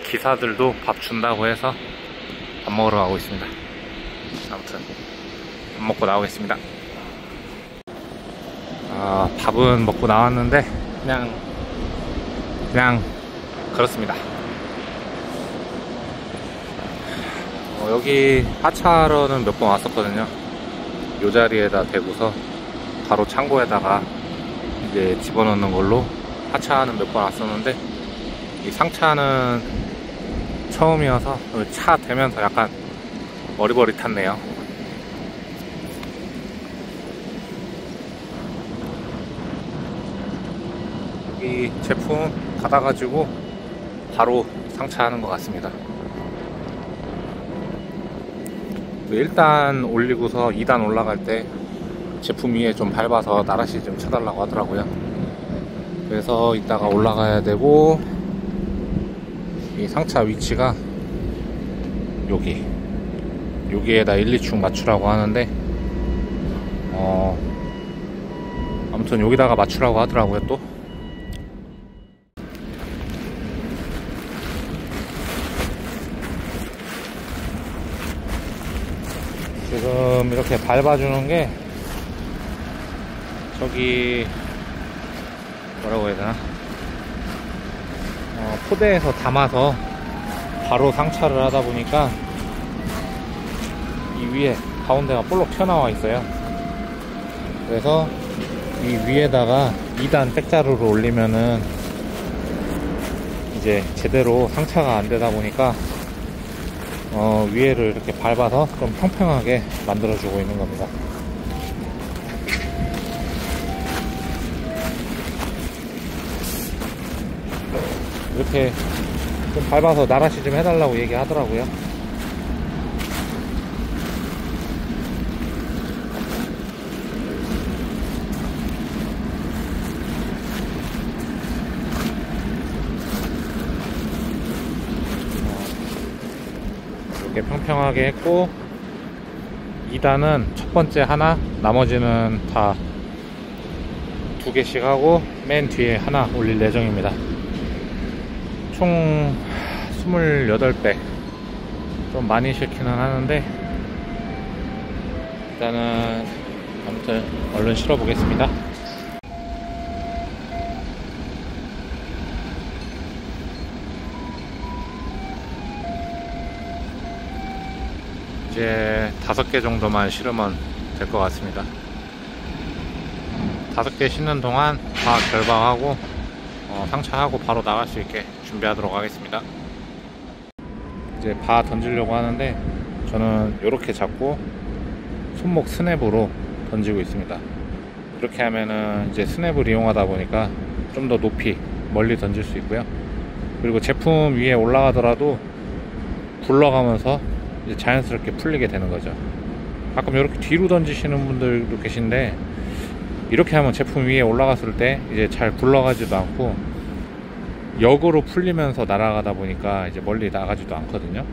기사들도 밥 준다고 해서 밥 먹으러 가고 있습니다. 아무튼 밥 먹고 나오겠습니다. 밥은 먹고 나왔는데 그냥 그렇습니다. 여기 하차하러는 몇 번 왔었거든요. 요 자리에다 대고서 바로 창고에다가 이제 집어넣는 걸로 하차하는 몇 번 왔었는데, 이 상차는 처음이어서 차 대면서 약간 머리버릿했네요. 여기 제품 받아가지고 바로 상차하는 것 같습니다. 1단 올리고서 2단 올라갈 때 제품 위에 좀 밟아서 나라시 좀 쳐달라고 하더라고요. 그래서 이따가 올라가야 되고, 이 상차 위치가 여기에다 1, 2충 맞추라고 하는데 아무튼 여기다가 맞추라고 하더라고요. 또 지금 이렇게 밟아주는 게 저기 뭐라고 해야 되나, 포대에서 담아서 바로 상차를 하다 보니까 이 위에 가운데가 볼록 튀어나와 있어요. 그래서 이 위에다가 2단 백자루를 올리면은 이제 제대로 상차가 안 되다 보니까 위에를 이렇게 밟아서 좀 평평하게 만들어 주고 있는 겁니다. 이렇게 좀 밟아서 나라시 좀 해달라고 얘기하더라고요. 이렇게 평평하게 했고, 2단은 첫 번째 하나, 나머지는 다 2개씩 하고 맨 뒤에 하나 올릴 예정입니다. 총 28배, 좀 많이 싫기는 하는데 일단은 아무튼 얼른 실어 보겠습니다. 이제 5개 정도만 실으면 될 것 같습니다. 5개 싣는 동안 다 결박하고 상차하고 바로 나갈 수 있게 준비하도록 하겠습니다. 이제 바 던지려고 하는데 저는 이렇게 잡고 손목 스냅으로 던지고 있습니다. 이렇게 하면은 이제 스냅을 이용하다 보니까 좀 더 높이 멀리 던질 수 있고요. 그리고 제품 위에 올라가더라도 굴러가면서 이제 자연스럽게 풀리게 되는 거죠. 가끔 이렇게 뒤로 던지시는 분들도 계신데 이렇게 하면 제품 위에 올라갔을 때 이제 잘 굴러가지도 않고 역으로 풀리면서 날아가다 보니까 이제 멀리 나가지도 않거든요.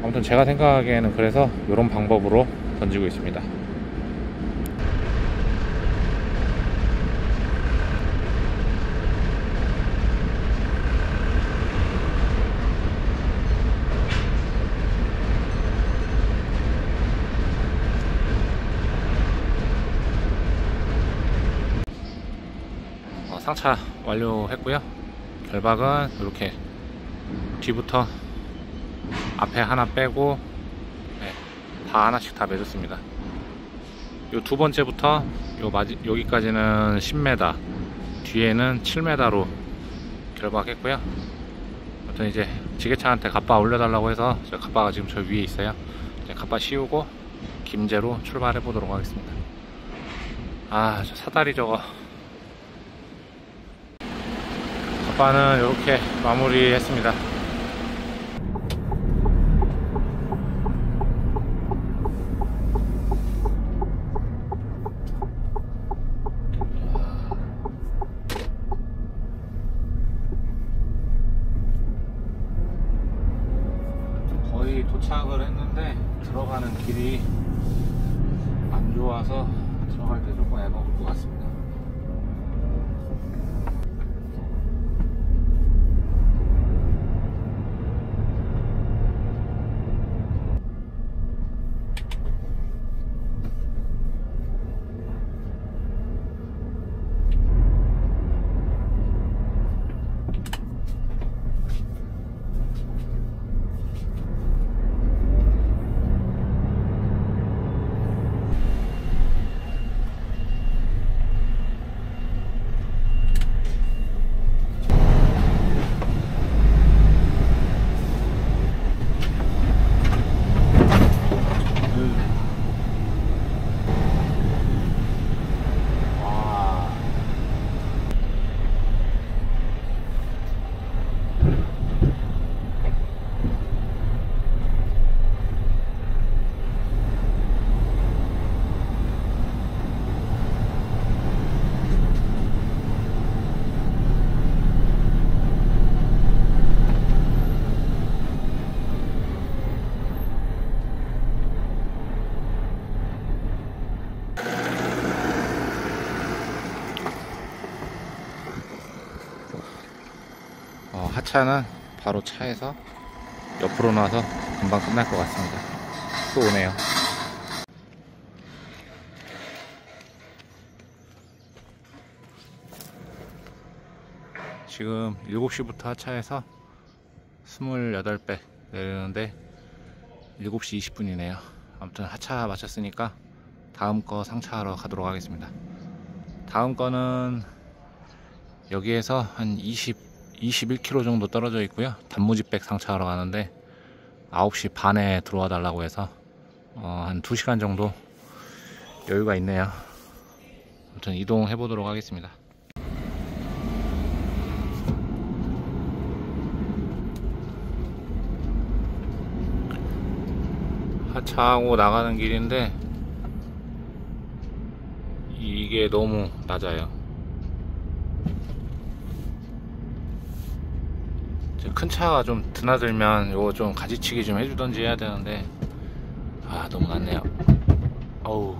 아무튼 제가 생각하기에는 그래서 이런 방법으로 던지고 있습니다. 상차 완료했고요. 결박은 이렇게 뒤부터 앞에 하나 빼고 다 하나씩 다 매줬습니다. 요 두 번째부터 여기까지는 10m, 뒤에는 7m로 결박했고요. 아무튼 이제 지게차한테 갑바 올려달라고 해서 갑바가 지금 저 위에 있어요. 이제 갑바 씌우고 김제로 출발해 보도록 하겠습니다. 저 사다리 저거 갑바는 이렇게 마무리 했습니다. 거의 도착을 했는데 들어가는 길이 안 좋아서 들어갈 때 조금 애먹을 것 같습니다. 하차는 바로 차에서 옆으로 놔서 금방 끝날 것 같습니다. 또 오네요. 지금 7시부터 하차해서 28배 내리는데 7시 20분이네요. 아무튼 하차 마쳤으니까 다음 거 상차하러 가도록 하겠습니다. 다음 거는 여기에서 한 21km 정도 떨어져 있고요. 단무지백 상차하러 가는데 9시 반에 들어와 달라고 해서 한 2시간 정도 여유가 있네요. 아무튼 이동해 보도록 하겠습니다. 하차하고 나가는 길인데 이게 너무 낮아요. 큰 차가 좀 드나들면 요거 좀 가지치기 좀 해주던지 해야 되는데 너무 낮네요. 어우.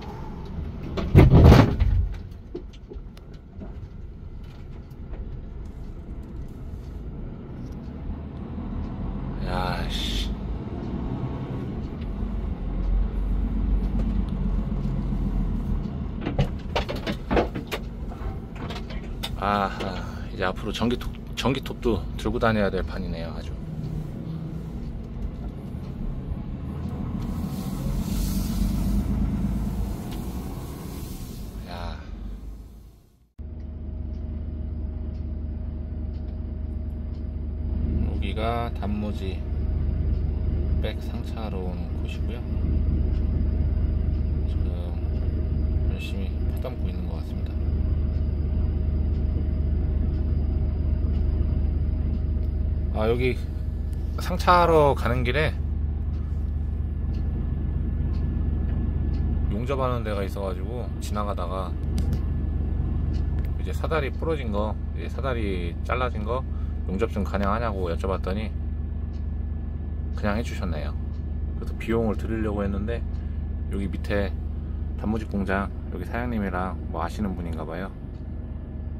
야씨. 이제 앞으로 전기톱도 들고 다녀야 될 판이네요. 아주. 여기가 단무지 백 상차하러 오는 곳이고요. 지금 열심히 파담고 있는 것 같습니다. 여기 상차하러 가는 길에 용접하는 데가 있어가지고 지나가다가 이제 사다리 부러진 거, 이제 사다리 잘라진 거 용접 좀 가능하냐고 여쭤봤더니 그냥 해주셨네요. 그래서 비용을 드리려고 했는데 여기 밑에 단무지 공장 여기 사장님이랑 뭐 아시는 분인가봐요.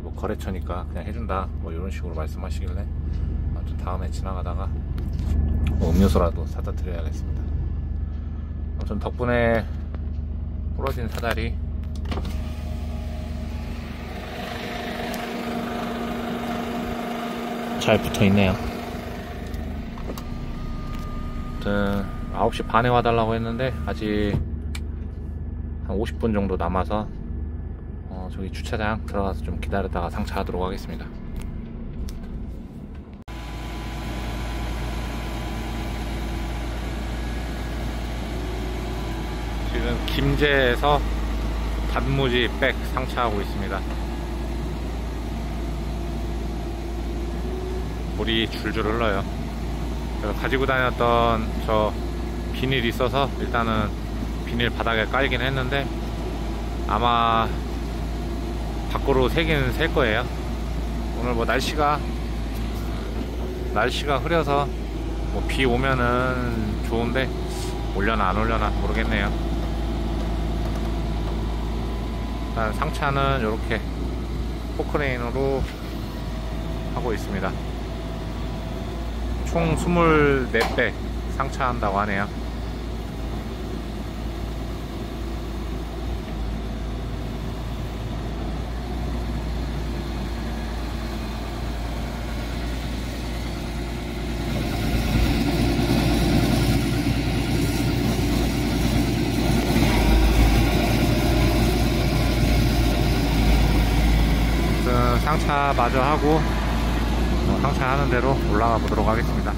뭐 거래처니까 그냥 해준다 뭐 이런 식으로 말씀하시길래 아무튼 다음에 지나가다가 뭐 음료수라도 사다 드려야겠습니다. 아무튼 덕분에 부러진 사다리 잘 붙어있네요. 아무튼 9시 반에 와달라고 했는데 아직 한 50분 정도 남아서 저기 주차장 들어가서 좀 기다렸다가 상차하도록 하겠습니다. 지금 김제에서 단무지 백 상차하고 있습니다. 물이 줄줄 흘러요. 그래서 가지고 다녔던 저 비닐이 있어서 일단은 비닐 바닥에 깔긴 했는데 아마 밖으로 새긴 셀 거예요. 오늘 뭐 날씨가 흐려서 뭐 비 오면은 좋은데 올려나 안 올려나 모르겠네요. 일단 상차는 이렇게 포크레인으로 하고 있습니다. 총 24백 상차한다고 하네요. 상차 마저 하고 상차하는 대로 올라가 보도록 하겠습니다.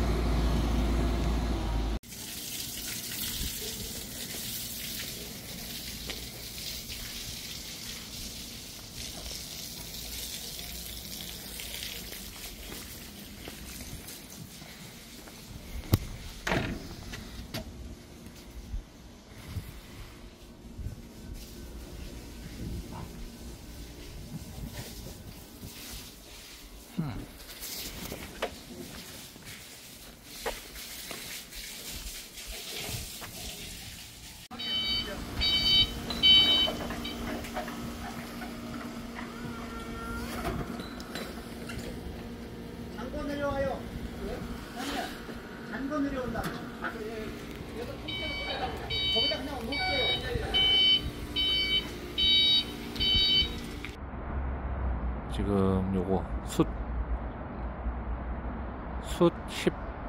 지금 요거 숯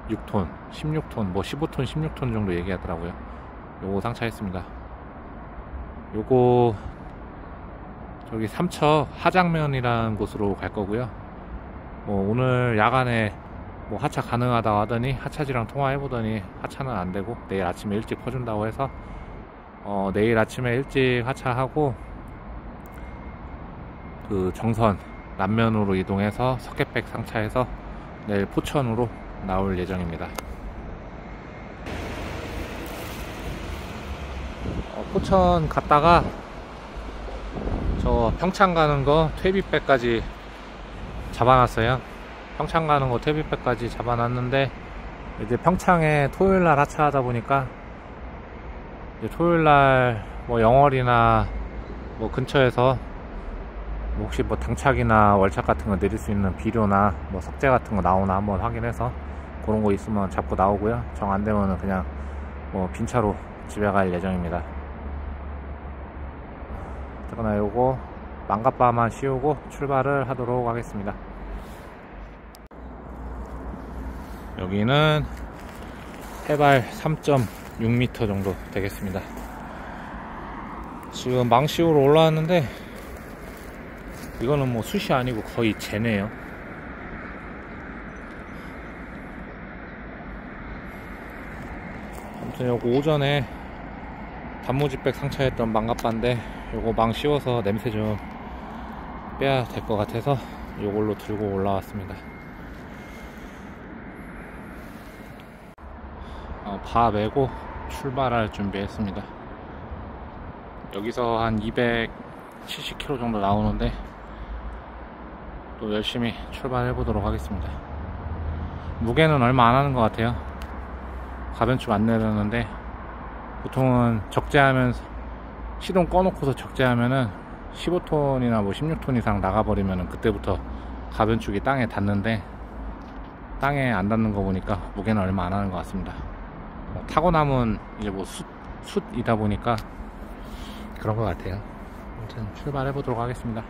16톤 16톤 뭐 15톤 16톤 정도 얘기하더라고요. 요거 상차했습니다. 요거 저기 삼척 하장면이라는 곳으로 갈 거고요. 뭐 오늘 야간에 뭐 하차 가능하다고 하더니 하차지랑 통화해보더니 하차는 안되고 내일 아침에 일찍 퍼준다고 해서 내일 아침에 일찍 하차하고 그 정선 남면으로 이동해서 석회백 상차해서 내일 포천으로 나올 예정입니다. 포천 갔다가 저 평창 가는 거 퇴비백까지 잡아놨어요. 평창 가는 거 퇴비백까지 잡아놨는데 이제 평창에 토요일날 하차하다 보니까 이제 토요일날 뭐 영월이나 뭐 근처에서 뭐 혹시 뭐 당착이나 월착 같은 거 내릴 수 있는 비료나 뭐 석재 같은 거 나오나 한번 확인해서 그런 거 있으면 잡고 나오고요. 정 안 되면은 그냥 뭐 빈차로 집에 갈 예정입니다. 그러나 요거 망갑바만 씌우고 출발을 하도록 하겠습니다. 여기는 해발 3.6m 정도 되겠습니다. 지금 망시우로 올라왔는데 이거는 뭐 숯이 아니고 거의 재네요. 아무튼 요거 오전에 단무지백 상차했던 망갑바인데 요거 망 씌워서 냄새 좀 빼야 될 것 같아서 요걸로 들고 올라왔습니다. 바 메고 출발할 준비했습니다. 여기서 한 270km 정도 나오는데 또 열심히 출발해 보도록 하겠습니다. 무게는 얼마 안 하는 것 같아요. 가변축 안 내려는데 보통은 적재하면 시동 꺼놓고서 적재하면은 15톤이나 뭐 16톤 이상 나가버리면은 그때부터 가변축이 땅에 닿는데 땅에 안 닿는 거 보니까 무게는 얼마 안 하는 것 같습니다. 타고 남은 이제 뭐 숯이다 보니까 그런 것 같아요. 아무튼 출발해 보도록 하겠습니다.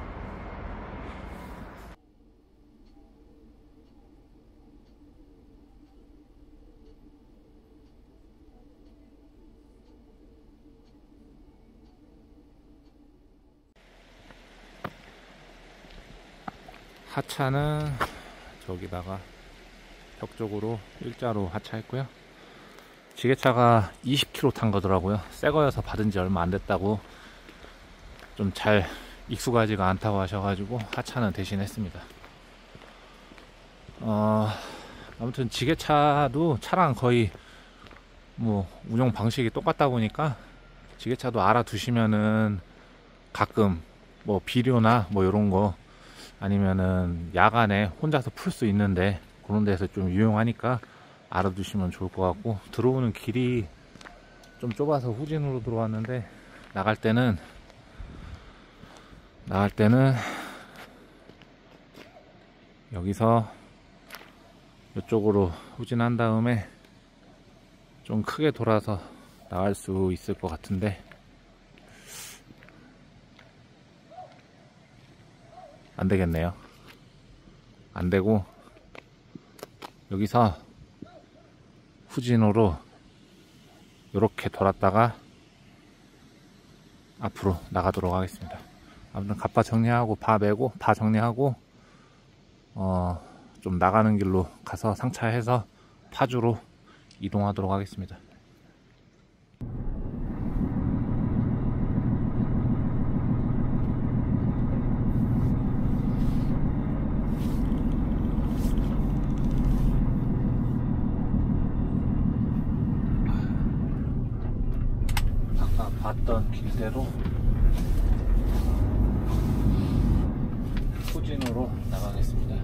하차는 저기다가 벽 쪽으로 일자로 하차했고요. 지게차가 20km 탄 거더라고요. 새 거여서 받은 지 얼마 안 됐다고 좀 잘 익숙하지가 않다고 하셔가지고 하차는 대신 했습니다. 아무튼 지게차도 차랑 거의 뭐 운영 방식이 똑같다 보니까 지게차도 알아두시면은 가끔 뭐 비료나 뭐 요런 거 아니면은 야간에 혼자서 풀 수 있는데 그런 데서 좀 유용하니까 알아두시면 좋을 것 같고, 들어오는 길이 좀 좁아서 후진으로 들어왔는데 나갈 때는 여기서 이쪽으로 후진한 다음에 좀 크게 돌아서 나갈 수 있을 것 같은데 안 되겠네요. 안 되고 여기서 후진으로 이렇게 돌았다가 앞으로 나가도록 하겠습니다. 아무튼 갑바 정리하고 바 메고 바 정리하고 좀 나가는 길로 가서 상차해서 파주로 이동하도록 하겠습니다. 아까 봤던 길대로 후진으로 나가겠습니다.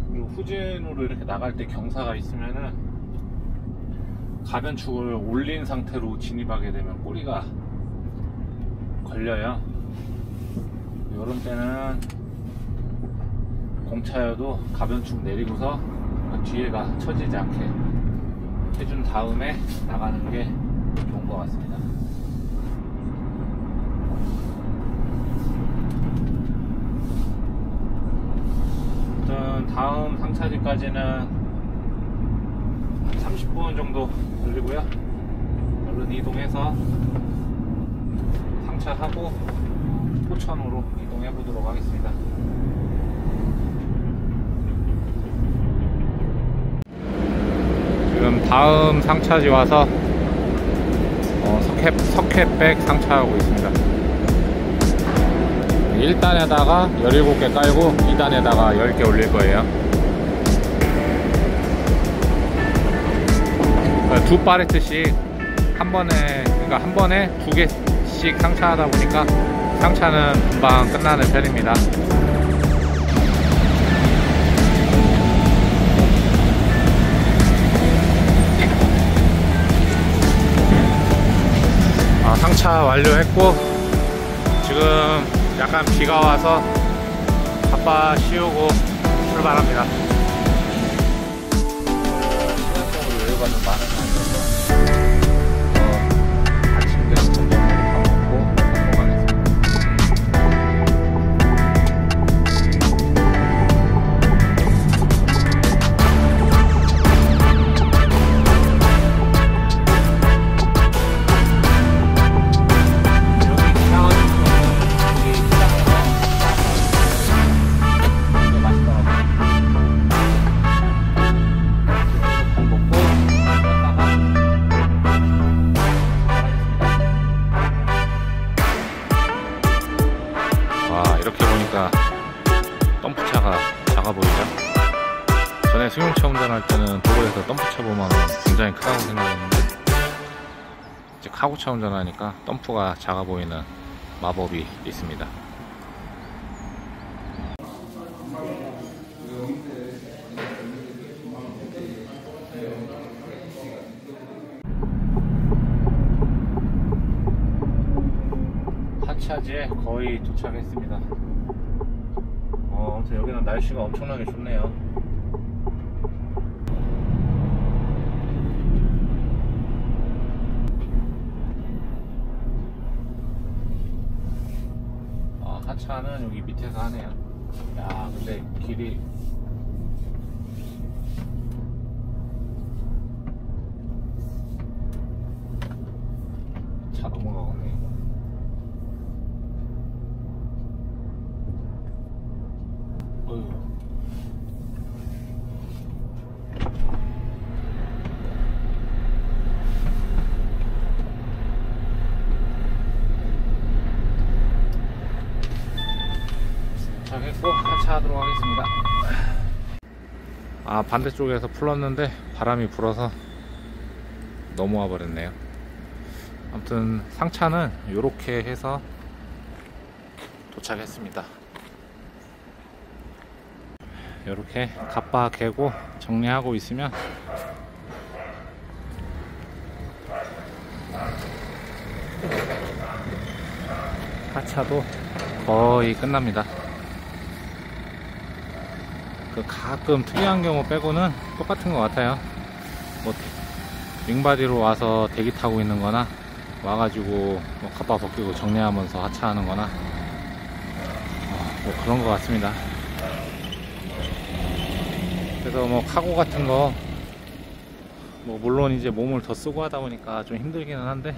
그리고 후진으로 이렇게 나갈 때 경사가 있으면은 가변축을 올린 상태로 진입하게 되면 꼬리가 걸려요. 이런 때는 공차여도 가변축 내리고서 뒤에가 처지지 않게 해준 다음에 나가는 게 좋은 것 같습니다. 일단 다음 상차지까지는 30분 정도 걸리고요. 얼른 이동해서 상차하고 포천으로 이동해 보도록 하겠습니다. 지금 다음 상차지 와서 석회백 상차하고 있습니다. 1단에다가 17개 깔고 2단에다가 10개 올릴 거예요. 두 파레트씩 한 번에 2개씩 상차하다 보니까 상차는 금방 끝나는 편입니다. 상차 완료했고 지금 약간 비가 와서 갑바 씌우고 출발합니다. 시간적으로 여유가 좀 많은 편이어서 아침 되면 밥 먹고 넘어가겠습니다. 한국에서 덤프차 보면 굉장히 크다고 생각했는데 이제 카고차 운전하니까 덤프가 작아 보이는 마법이 있습니다. 하차지에 거의 도착했습니다. 아무튼 여기는 날씨가 엄청나게 좋네요. 하차는 여기 밑에서 하네요. 야, 근데 길이 차 넘어가겠네. 어휴. 도착했고 하차하도록 하겠습니다. 반대쪽에서 풀었는데 바람이 불어서 넘어와 버렸네요. 아무튼 상차는 이렇게 해서 도착했습니다. 이렇게 갑바 개고 정리하고 있으면 하차도 거의 끝납니다. 가끔 특이한 경우 빼고는 똑같은 것 같아요. 뭐 윙바디로 와서 대기 타고 있는 거나 와가지고 뭐 갑바 벗기고 정리하면서 하차하는 거나 뭐 그런 것 같습니다. 그래서 뭐 카고 같은 거 뭐 물론 이제 몸을 더 쓰고 하다 보니까 좀 힘들기는 한데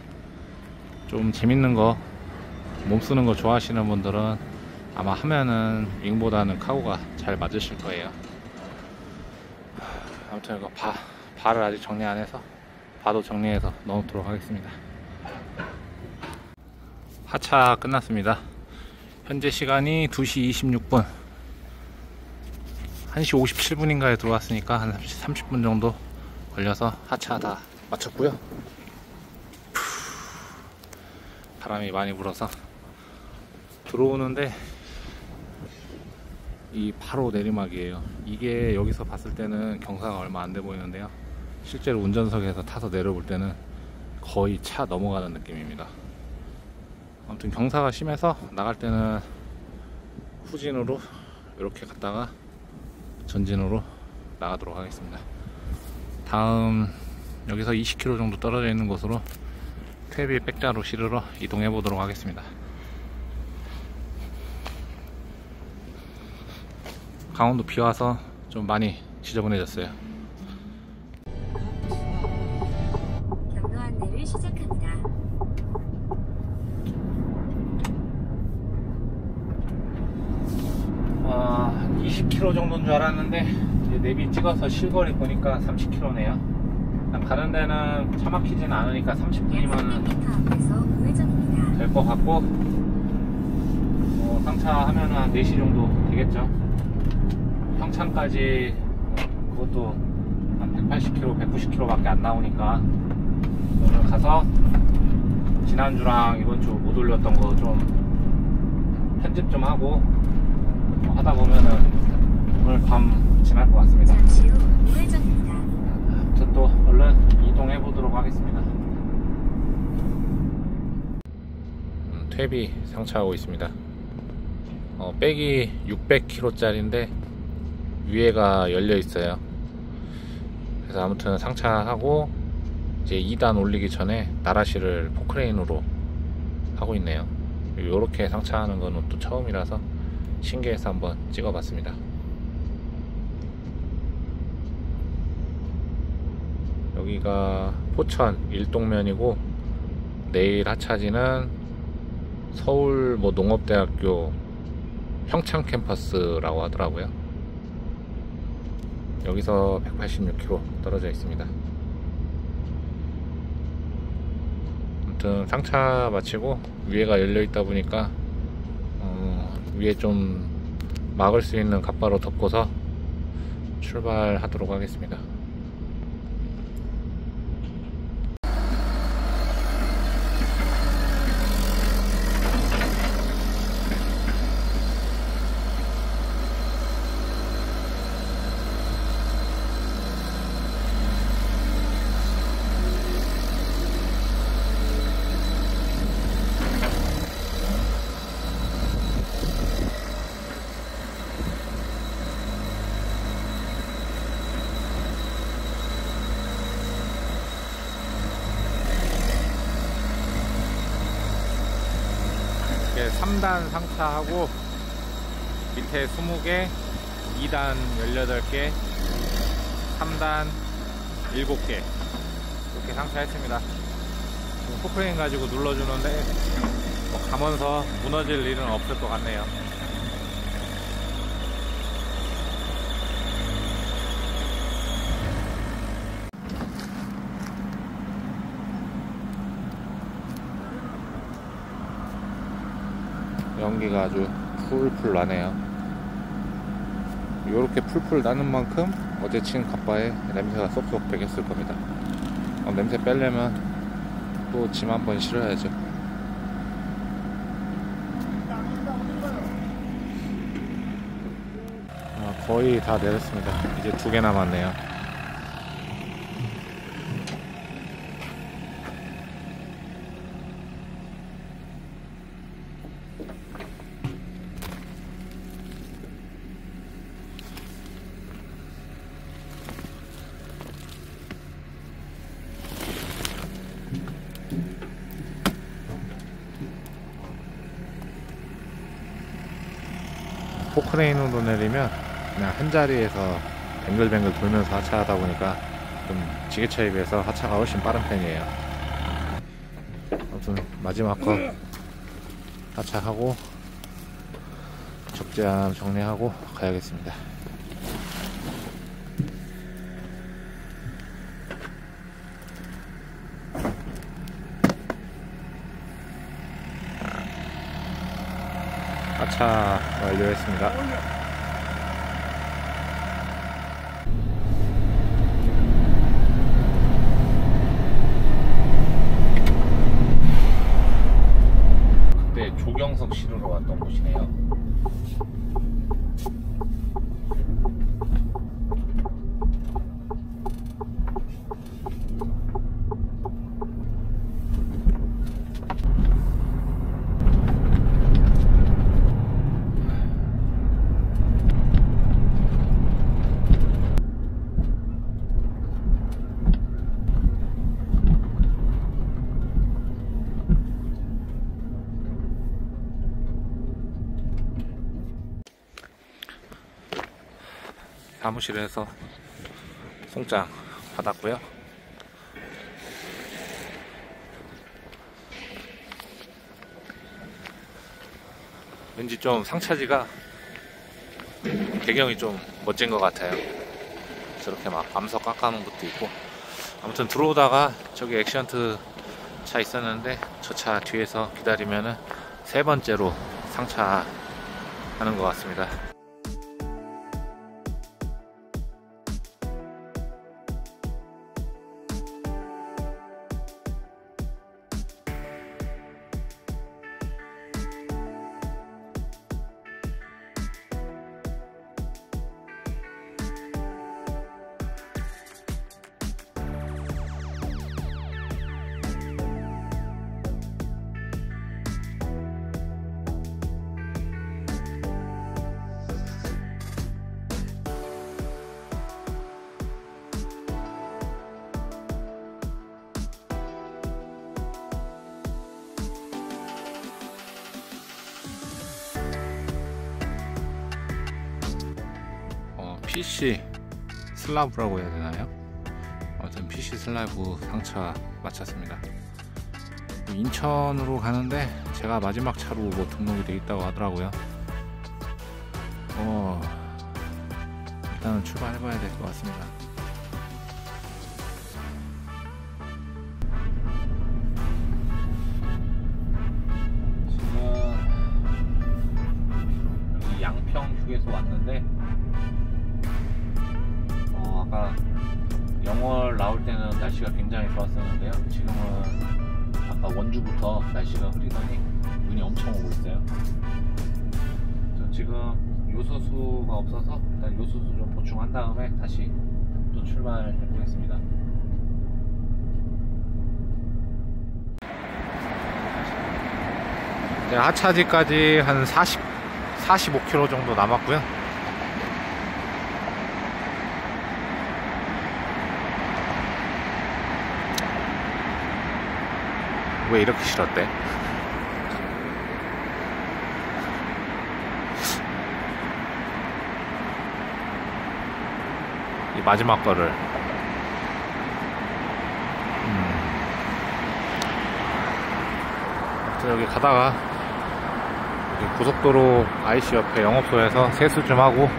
좀 재밌는 거 몸 쓰는 거 좋아하시는 분들은 아마 하면은 윙보다는 카고가 잘 맞으실 거예요. 아무튼 이거 발을 아직 정리 안 해서 바도 정리해서 넣도록 하겠습니다. 하차 끝났습니다. 현재 시간이 2시 26분 1시 57분인가에 들어왔으니까 한 30분 정도 걸려서 하차 다 마쳤고요. 바람이 많이 불어서 들어오는데 이 바로 내리막이에요. 이게 여기서 봤을 때는 경사가 얼마 안 돼 보이는데요, 실제로 운전석에서 타서 내려볼 때는 거의 차 넘어가는 느낌입니다. 아무튼 경사가 심해서 나갈 때는 후진으로 이렇게 갔다가 전진으로 나가도록 하겠습니다. 다음 여기서 20km 정도 떨어져 있는 곳으로 퇴비 백자로 실으러 이동해 보도록 하겠습니다. 강원도 비 와서 좀 많이 지저분해졌어요. 경로 안내를 시작합니다. 20km 정도인 줄 알았는데 이제 내비 찍어서 실거리 보니까 30km네요. 가는 데는 차 막히진 않으니까 30분이면 될 것 같고, 상차하면 한 4시 정도 되겠죠. 평창까지 그것도 한 180km, 190km 밖에 안 나오니까 오늘 가서 지난주랑 이번 주 못 올렸던 거 좀 편집 좀 하고 하다 보면은 오늘 밤 지날 것 같습니다. 잠시 후 우회전입니다. 아무튼 또 얼른 이동해 보도록 하겠습니다. 퇴비 상차하고 있습니다. 백이 600kg 짜리인데 위에가 열려 있어요. 그래서 아무튼 상차하고 이제 2단 올리기 전에 나라시를 포크레인으로 하고 있네요. 이렇게 상차하는 거는 또 처음이라서 신기해서 한번 찍어봤습니다. 여기가 포천 일동면이고 내일 하차지는 서울 농업대학교 평창 캠퍼스라고 하더라고요. 여기서 186km 떨어져 있습니다. 아무튼 상차 마치고 위에가 열려 있다 보니까 위에 좀 막을 수 있는 갑바로 덮고서 출발하도록 하겠습니다. 3단 상차하고 밑에 20개, 2단 18개, 3단 7개 이렇게 상차했습니다. 포크레인 가지고 눌러주는데 뭐 가면서 무너질 일은 없을 것 같네요. 연기가 아주 풀풀 나네요. 이렇게 풀풀 나는 만큼 어제 친 갑바에 냄새가 쏙쏙 배겼을 겁니다. 냄새 빼려면 또 짐 한번 실어야죠. 거의 다 내렸습니다. 이제 2개 남았네요. 포크레인으로 내리면 그냥 한 자리에서 뱅글뱅글 돌면서 하차하다 보니까 좀 지게차에 비해서 하차가 훨씬 빠른 편이에요. 아무튼 마지막 거 하차하고 적재함 정리하고 가야겠습니다. 하차 완료했습니다. 그때 조경석 실으러 왔던 곳이네요. 사무실에서 송장 받았고요. 왠지 좀 상차지가 배경이 좀 멋진 것 같아요. 저렇게 막 암석 깎아놓은 것도 있고. 아무튼 들어오다가 저기 액션트 차 있었는데 저 차 뒤에서 기다리면은 3번째로 상차하는 것 같습니다. PC 슬라브라고 해야 되나요? 아무튼 PC 슬라브 상차 마쳤습니다. 인천으로 가는데 제가 마지막 차로 뭐 등록이 되어 있다고 하더라고요. 일단은 출발해봐야 될 것 같습니다. 지금 여기 양평 휴게소 왔는데 아까 영월 나올 때는 날씨가 굉장히 좋았었는데요. 지금은 아까 원주부터 날씨가 흐리더니 눈이 엄청 오고 있어요. 지금 요소수가 없어서 일단 요소수 좀 보충한 다음에 다시 또 출발해 보겠습니다. 하차지까지 한 45km 정도 남았고요. 왜 이렇게 싫었대? 이 마지막 거를. 여기 가다가 여기 고속도로 IC 옆에 영업소에서 세수 좀 하고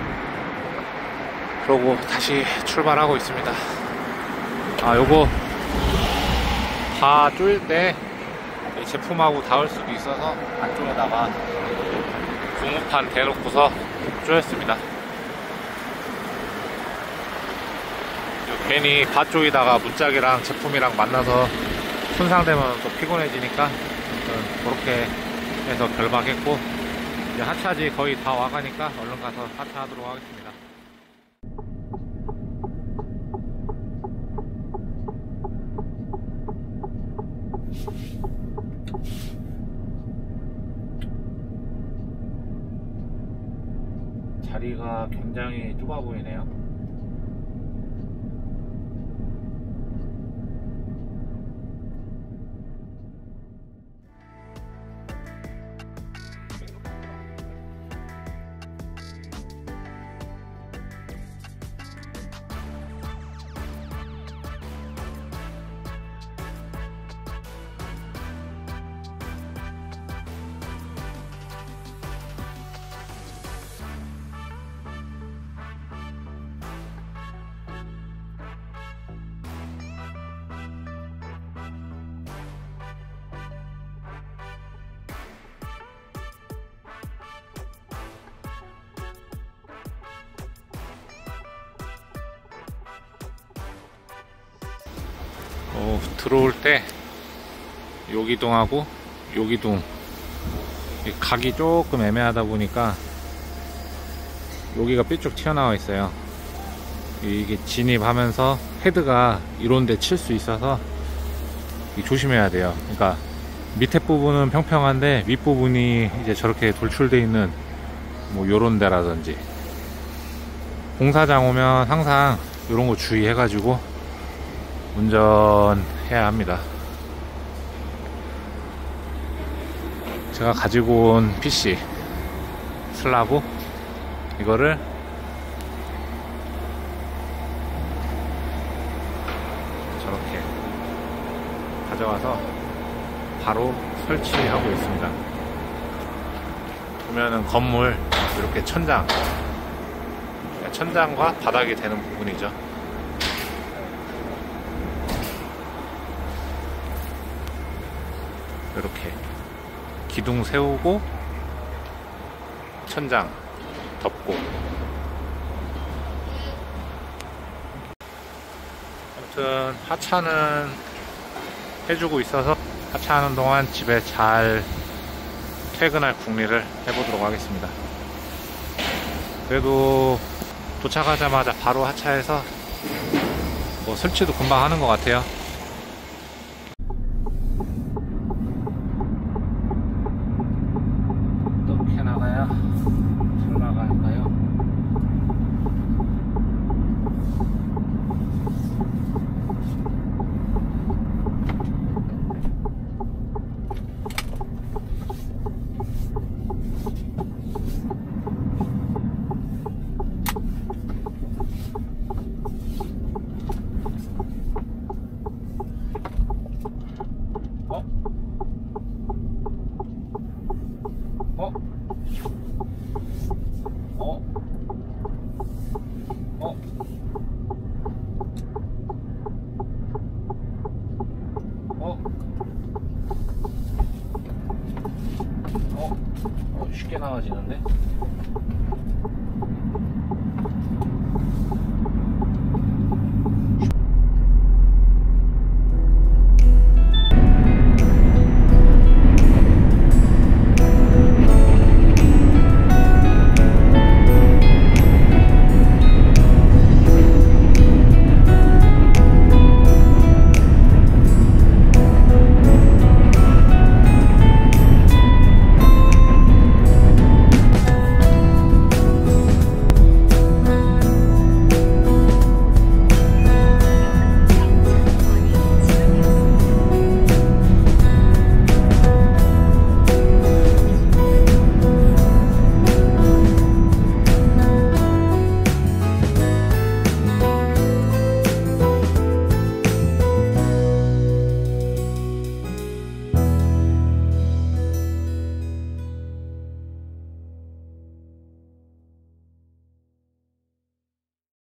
그러고 다시 출발하고 있습니다. 아, 요거 다 조일 때 이 제품하고 닿을 수도 있어서 안쪽에다가 고무판 대놓고서 조였습니다. 괜히 바 조이다가 문짝이랑 제품이랑 만나서 손상되면 또 피곤해지니까 그렇게 해서 결박했고, 이제 하차지 거의 다 와가니까 얼른 가서 하차하도록 하겠습니다. 자리가 굉장히 좁아 보이네요. 들어올 때 여기둥하고 여기둥 각이 조금 애매하다 보니까 여기가 삐쭉 튀어나와 있어요. 이게 진입하면서 헤드가 이런데 칠 수 있어서 조심해야 돼요. 그러니까 밑에 부분은 평평한데 윗부분이 이제 저렇게 돌출되어 있는 뭐 요런 데라든지, 공사장 오면 항상 요런 거 주의해 가지고 운전해야 합니다. 제가 가지고 온 PC 슬라브 이거를 저렇게 가져와서 바로 설치하고 있습니다. 보면은 건물 이렇게 천장과 바닥이 되는 부분이죠. 이렇게 기둥 세우고 천장 덮고, 아무튼 하차는 해주고 있어서 하차하는 동안 집에 잘 퇴근할 궁리를 해보도록 하겠습니다. 그래도 도착하자마자 바로 하차해서 뭐 설치도 금방 하는 것 같아요. 어떻게 나가야 잘 나갈까요? 쉽게 나와지는데?